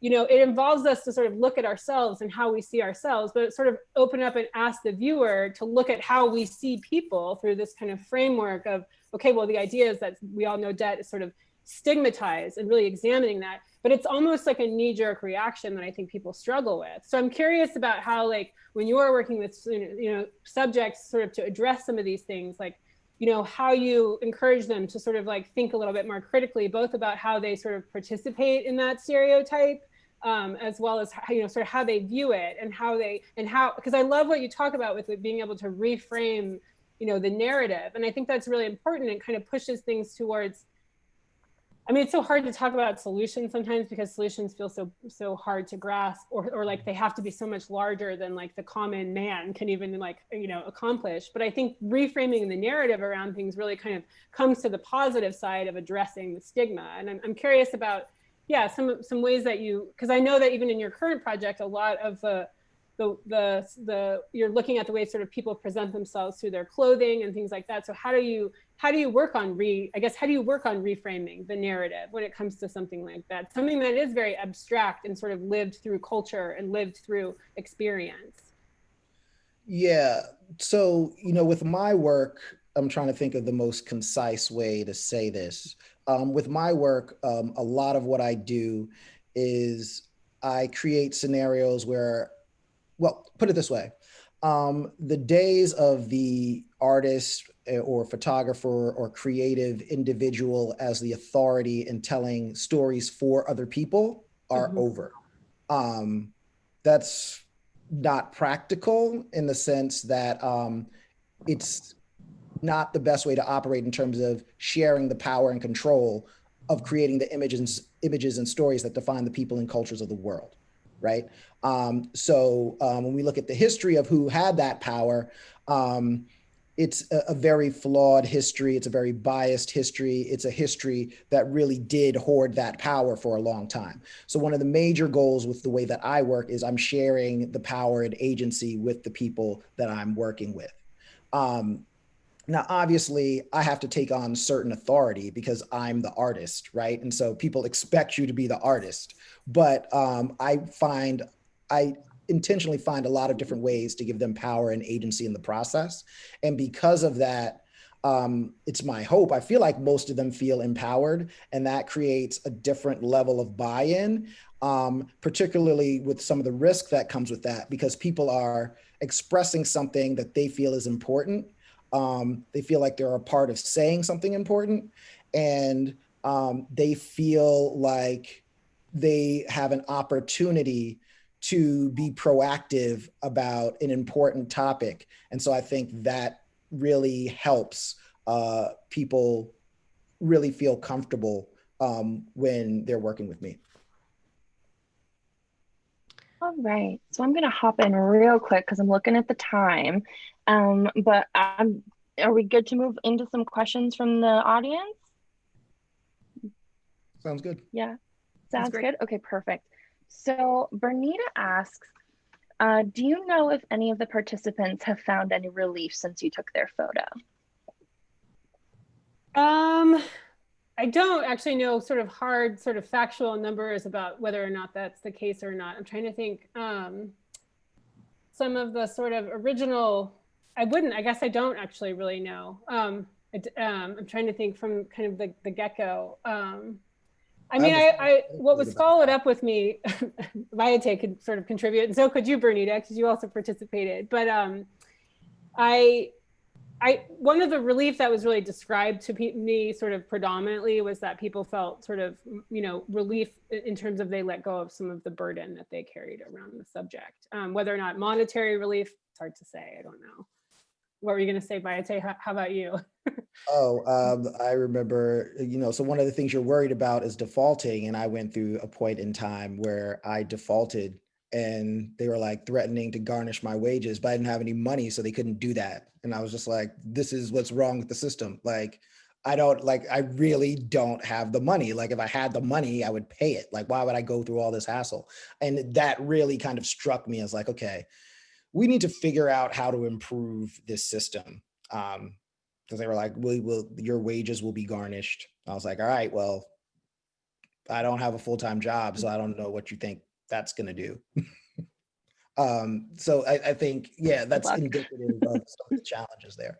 Speaker 2: it involves us to sort of look at ourselves and how we see ourselves, but sort of open up and ask the viewer to look at how we see people through this kind of framework of, okay, well, the idea is that we all know debt is sort of stigmatized, and really examining that. But it's almost like a knee-jerk reaction that I think people struggle with. So I'm curious about how, like, when you are working with, subjects sort of to address some of these things, like, how you encourage them to sort of like think a little bit more critically, both about how they sort of participate in that stereotype, as well as how, sort of how they view it, and because I love what you talk about with being able to reframe, the narrative. And I think that's really important, and kind of pushes things towards, I mean, it's so hard to talk about solutions sometimes, because solutions feel so hard to grasp, or like they have to be so much larger than like the common man can even accomplish. But I think reframing the narrative around things really kind of comes to the positive side of addressing the stigma. And I'm curious about, some ways that because I know that even in your current project, a lot of you're looking at the way sort of people present themselves through their clothing and things like that. So how do you work on reframing the narrative when it comes to something like that? Something that is very abstract and sort of lived through culture and lived through experience.
Speaker 3: Yeah. So, with my work, I'm trying to think of the most concise way to say this. With my work, a lot of what I do is I create scenarios where, well, put it this way. The days of the artist or photographer or creative individual as the authority in telling stories for other people are
Speaker 4: Mhm.
Speaker 3: over. That's not practical in the sense that it's not the best way to operate in terms of sharing the power and control of creating the images and stories that define the people and cultures of the world, right? When we look at the history of who had that power, it's a very flawed history. It's a very biased history. It's a history that really did hoard that power for a long time. So one of the major goals with the way that I work is I'm sharing the power and agency with the people that I'm working with. Now, obviously, I have to take on certain authority because I'm the artist, right? And so people expect you to be the artist. But I intentionally find a lot of different ways to give them power and agency in the process. And because of that, it's my hope. I feel like most of them feel empowered, and that creates a different level of buy-in, particularly with some of the risk that comes with that, because people are expressing something that they feel is important. They feel like they're a part of saying something important, and they feel like they have an opportunity to be proactive about an important topic. And so I think that really helps people really feel comfortable when they're working with me.
Speaker 1: All right, so I'm gonna hop in real quick because I'm looking at the time. But are we good to move into some questions from the audience?
Speaker 3: Sounds good.
Speaker 1: Yeah, sounds
Speaker 4: great.
Speaker 1: good. Okay, perfect. So Bernita asks, do you know if any of the participants have found any relief since you took their photo?
Speaker 2: I don't actually know sort of hard, sort of factual numbers about whether or not that's the case or not. I'm trying to think. Some of the sort of original, I guess I don't actually really know. I'm trying to think from kind of the get-go. What was followed up with me, Bayete could sort of contribute, and so could you, Bernita, because you also participated. But one of the relief that was really described to me sort of predominantly was that people felt sort of, relief in terms of they let go of some of the burden that they carried around the subject. Whether or not monetary relief, it's hard to say. I don't know. What were you going to say, Bayete? How about you?
Speaker 3: I remember, so one of the things you're worried about is defaulting. And I went through a point in time where I defaulted and they were like threatening to garnish my wages, but I didn't have any money, so they couldn't do that. And I was just like, this is what's wrong with the system. Like, I really don't have the money. Like, if I had the money, I would pay it. Like, why would I go through all this hassle? And that really kind of struck me as like, okay, we need to figure out how to improve this system. Because they were like, your wages will be garnished. I was like, all right, well, I don't have a full-time job, so I don't know what you think that's going to do. So I think, yeah, that's indicative of some of the challenges there.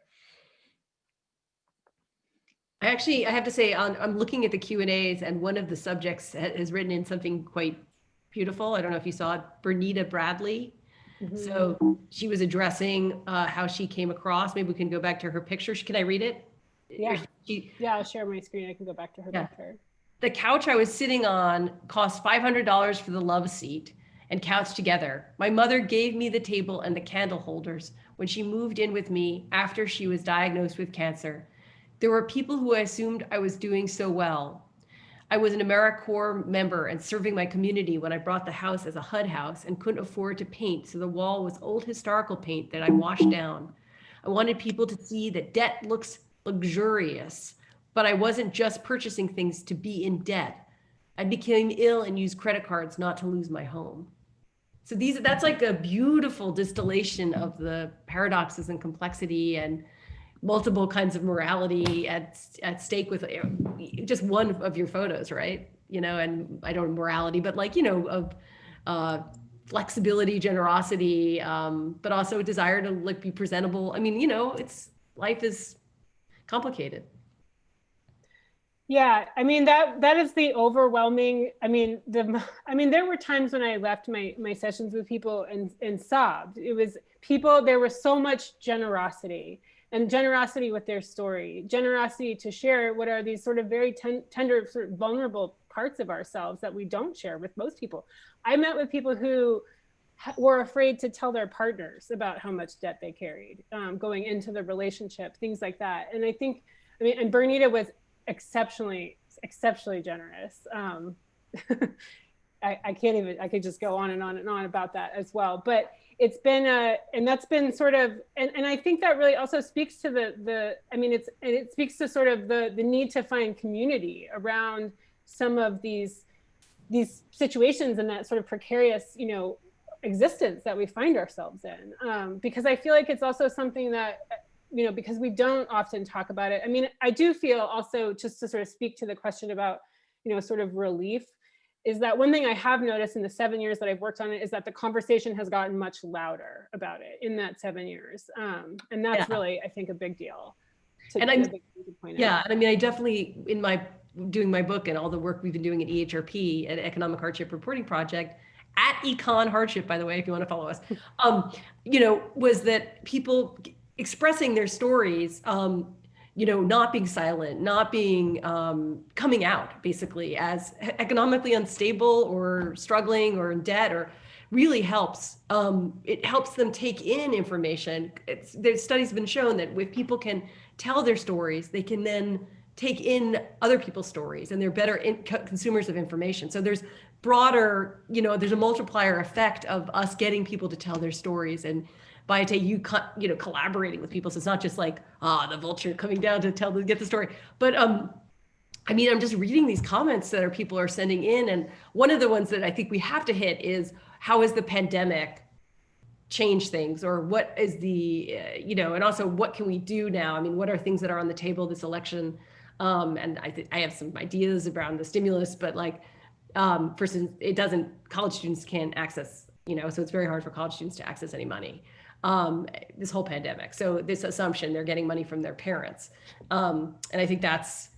Speaker 4: I have to say, I'm looking at the Q&As, and one of the subjects has written in something quite beautiful. I don't know if you saw it, Bernita Bradley. Mm-hmm. So she was addressing how she came across. Maybe we can go back to her picture. Can I read it?
Speaker 2: Yeah. I'll share my screen. I can go back to her picture.
Speaker 4: The couch I was sitting on cost $500 for the love seat and couch together. My mother gave me the table and the candle holders when she moved in with me after she was diagnosed with cancer. There were people who assumed I was doing so well. I was an AmeriCorps member and serving my community when I brought the house as a HUD house and couldn't afford to paint, so the wall was old historical paint that I washed down. I wanted people to see that debt looks luxurious, but I wasn't just purchasing things to be in debt. I became ill and used credit cards not to lose my home. So that's like a beautiful distillation of the paradoxes and complexity and multiple kinds of morality at stake with just one of your photos, right? And I don't know morality, but of flexibility, generosity, but also a desire to like be presentable. I mean, life is complicated.
Speaker 2: Yeah, I mean that is the overwhelming. I mean there were times when I left my sessions with people and sobbed. It was people. There was so much generosity and generosity with their story, generosity to share what are these sort of very tender, sort of vulnerable parts of ourselves that we don't share with most people. I met with people who were afraid to tell their partners about how much debt they carried going into the relationship, things like that. And I think, and Bernita was exceptionally generous. I can't even, I could just go on and on and on about that as well. But it's been and that's been sort of, and I think that really also speaks to it speaks to sort of the need to find community around some of these situations and that sort of precarious, existence that we find ourselves in. Because I feel like it's also something that, because we don't often talk about it. I mean, I do feel also, just to sort of speak to the question about, sort of relief, is that one thing I have noticed in the 7 years that I've worked on it is that the conversation has gotten much louder about it in that 7 years. And that's really, I think, a big deal.
Speaker 4: And I mean, I definitely, doing my book and all the work we've been doing at EHRP, at Economic Hardship Reporting Project, at Econ Hardship, by the way, if you want to follow us, was that people expressing their stories, not being silent, not being coming out basically as economically unstable or struggling or in debt, or really helps. It helps them take in information. There's studies have been shown that if people can tell their stories, they can then take in other people's stories, and they're better consumers of information. So there's broader, there's a multiplier effect of us getting people to tell their stories. And Bayete, collaborating with people. So it's not just like, the vulture coming down to get the story. But I mean, I'm just reading these comments that people are sending in. And one of the ones that I think we have to hit is, how has the pandemic changed things? Or what is the, and also what can we do now? I mean, what are things that are on the table this election? And I have some ideas around the stimulus, but first, college students can't access, so it's very hard for college students to access any money. This whole pandemic. So this assumption they're getting money from their parents. And I think that's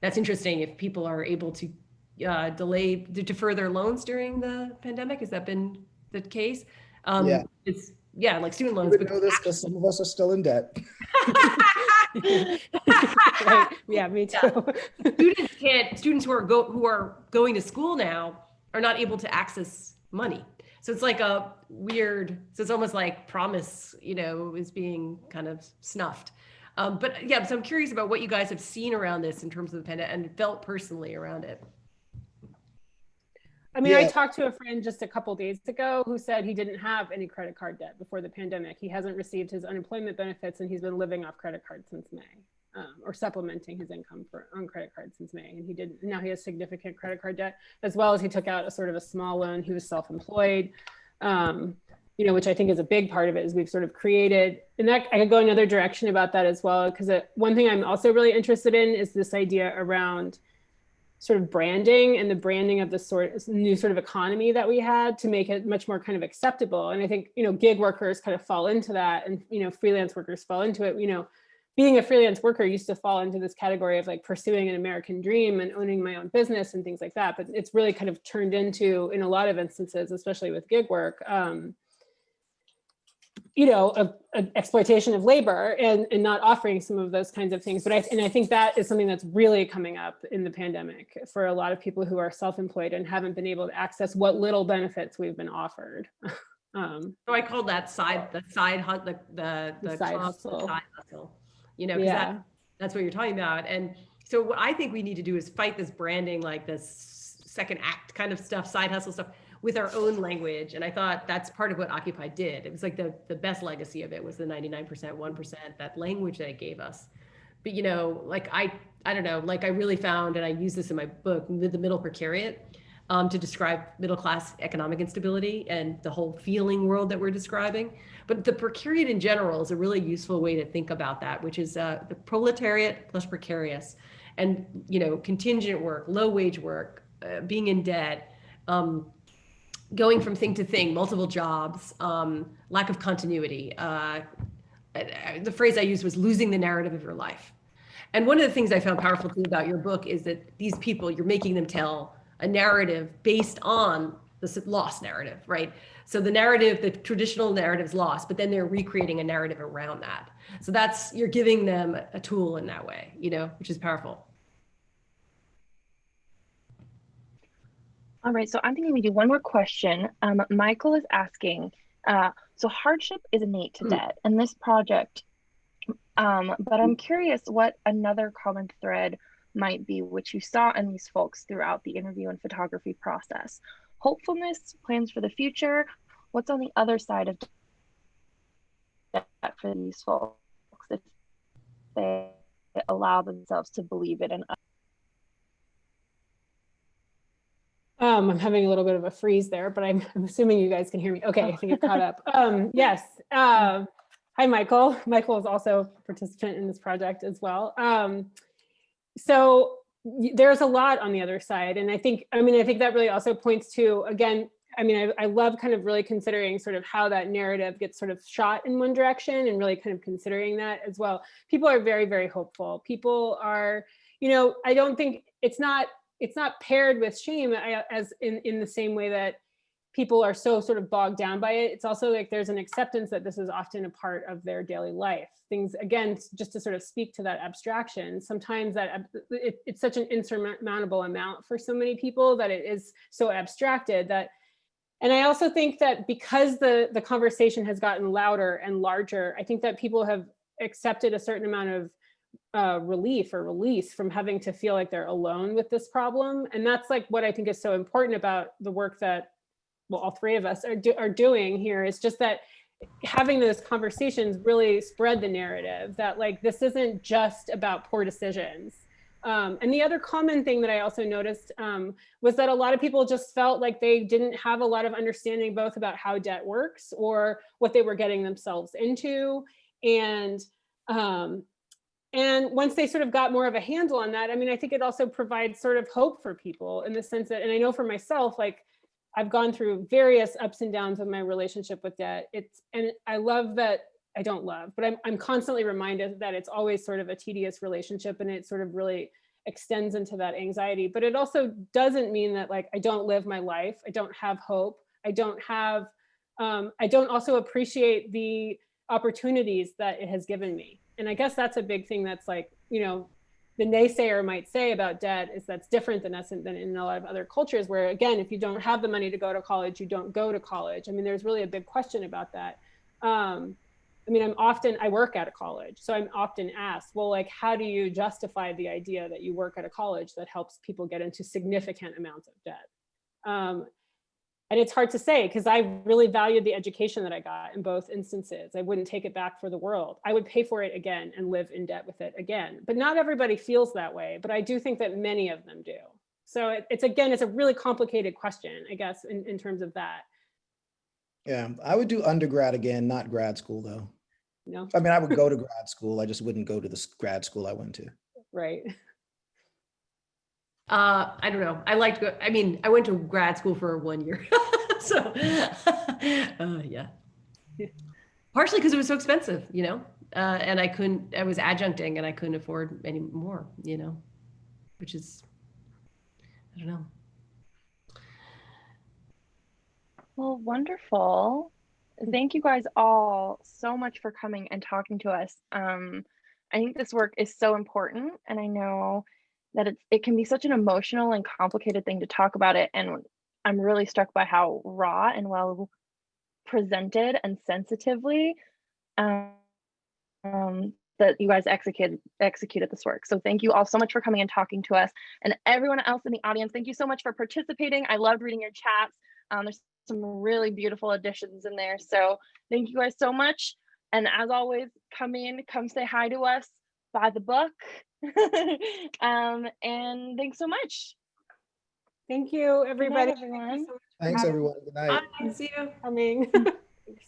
Speaker 4: interesting if people are able to defer their loans during the pandemic. Has that been the case? It's like student loans.
Speaker 3: We know this because some of us are still in debt.
Speaker 2: Right. Yeah, me too.
Speaker 4: Students who are going to school now are not able to access money. So it's like a weird, so it's almost like promise, is being kind of snuffed. But yeah, so I'm curious about what you guys have seen around this in terms of the pandemic and felt personally around it.
Speaker 2: I mean, I talked to a friend just a couple days ago who said he didn't have any credit card debt before the pandemic. He hasn't received his unemployment benefits, and he's been living off credit cards since May, or supplementing his income on credit cards since May. And now he has significant credit card debt, as well as he took out a sort of a small loan. He was self-employed, which I think is a big part of it, is we've sort of created, and that I could go another direction about that as well, because one thing I'm also really interested in is this idea around sort of branding and the branding of the new sort of economy that we had to make it much more kind of acceptable. And I think, gig workers kind of fall into that, and, freelance workers fall into it. Being a freelance worker used to fall into this category of like pursuing an American dream and owning my own business and things like that. But it's really kind of turned into, in a lot of instances, especially with gig work, exploitation of labor and not offering some of those kinds of things. But I think that is something that's really coming up in the pandemic for a lot of people who are self-employed and haven't been able to access what little benefits we've been offered.
Speaker 4: So I called that the side hustle. That's what you're talking about. And so what I think we need to do is fight this branding, like this second act kind of stuff, side hustle stuff, with our own language. And I thought that's part of what Occupy did. It was like the best legacy of it was the 99%, 1%, that language that it gave us. But, I don't know, I really found, and I use this in my book, the middle precariat, to describe middle-class economic instability and the whole feeling world that we're describing. But the precariat in general is a really useful way to think about that, which is the proletariat plus precarious, and, contingent work, low wage work, being in debt, going from thing to thing, multiple jobs, lack of continuity. The phrase I used was losing the narrative of your life. And one of the things I found powerful too about your book is that these people, you're making them tell a narrative based on the lost narrative, right? So the narrative, the traditional narrative is lost, but then they're recreating a narrative around that. So you're giving them a tool in that way, which is powerful.
Speaker 1: All right, so I'm thinking we do one more question. Michael is asking, so hardship is innate to debt and this project, but I'm curious what another common thread might be, which you saw in these folks throughout the interview and photography process. Hopefulness, plans for the future. What's on the other side of debt for these folks if they allow themselves to believe it? And
Speaker 2: I'm having a little bit of a freeze there, but I'm assuming you guys can hear me. Okay, I think it caught up. Yes. Hi, Michael. Michael is also a participant in this project as well. So there's a lot on the other side. And I think that really also points to, again, I love kind of really considering sort of how that narrative gets sort of shot in one direction and really kind of considering that as well. People are very, very hopeful. People are, I don't think it's not paired with shame as in the same way that people are so sort of bogged down by it. It's also like there's an acceptance that this is often a part of their daily life. Things, again, just to sort of speak to that abstraction, sometimes that it's such an insurmountable amount for so many people that it is so abstracted that. And I also think that because the conversation has gotten louder and larger, I think that people have accepted a certain amount of relief or release from having to feel like they're alone with this problem. And that's like what I think is so important about the work that, well, all three of us are doing here, is just that having those conversations really spread the narrative that like this isn't just about poor decisions. And the other common thing that I also noticed was that a lot of people just felt like they didn't have a lot of understanding both about how debt works or what they were getting themselves into. And once they sort of got more of a handle on that, I think it also provides sort of hope for people in the sense that, and I know for myself, like I've gone through various ups and downs of my relationship with debt. And I love that, I don't love, but I'm constantly reminded that it's always sort of a tedious relationship and it sort of really extends into that anxiety. But it also doesn't mean that like I don't live my life, I don't have hope, I don't also appreciate the opportunities that it has given me. And I guess that's a big thing that's like, the naysayer might say about debt is that's different than us than in a lot of other cultures where, again, if you don't have the money to go to college, you don't go to college. There's really a big question about that. I work at a college, so I'm often asked, well, like, how do you justify the idea that you work at a college that helps people get into significant amounts of debt? And it's hard to say because I really valued the education that I got in both instances. I wouldn't take it back for the world. I would pay for it again and live in debt with it again. But not everybody feels that way, but I do think that many of them do. So it's a really complicated question, I guess, in terms of that.
Speaker 3: Yeah, I would do undergrad again, not grad school though.
Speaker 2: No.
Speaker 3: I would go to grad school. I just wouldn't go to the grad school I went to.
Speaker 2: Right.
Speaker 4: I don't know. I went to grad school for 1 year. So, yeah. Partially because it was so expensive, and I was adjuncting and I couldn't afford any more, which is, I don't know.
Speaker 1: well, wonderful. Thank you guys all so much for coming and talking to us. I think this work is so important, and I know that it can be such an emotional and complicated thing to talk about it. And I'm really struck by how raw and well presented and sensitively that you guys executed this work. So thank you all so much for coming and talking to us, and everyone else in the audience. Thank you so much for participating. I loved reading your chats. There's some really beautiful additions in there. So thank you guys so much. And as always, come say hi to us, buy the book. And thanks so much.
Speaker 2: Thank you, everybody.
Speaker 1: Good night, everyone.
Speaker 3: Thanks, everyone. Good night.
Speaker 4: Bye. See you.
Speaker 2: Coming. Thanks.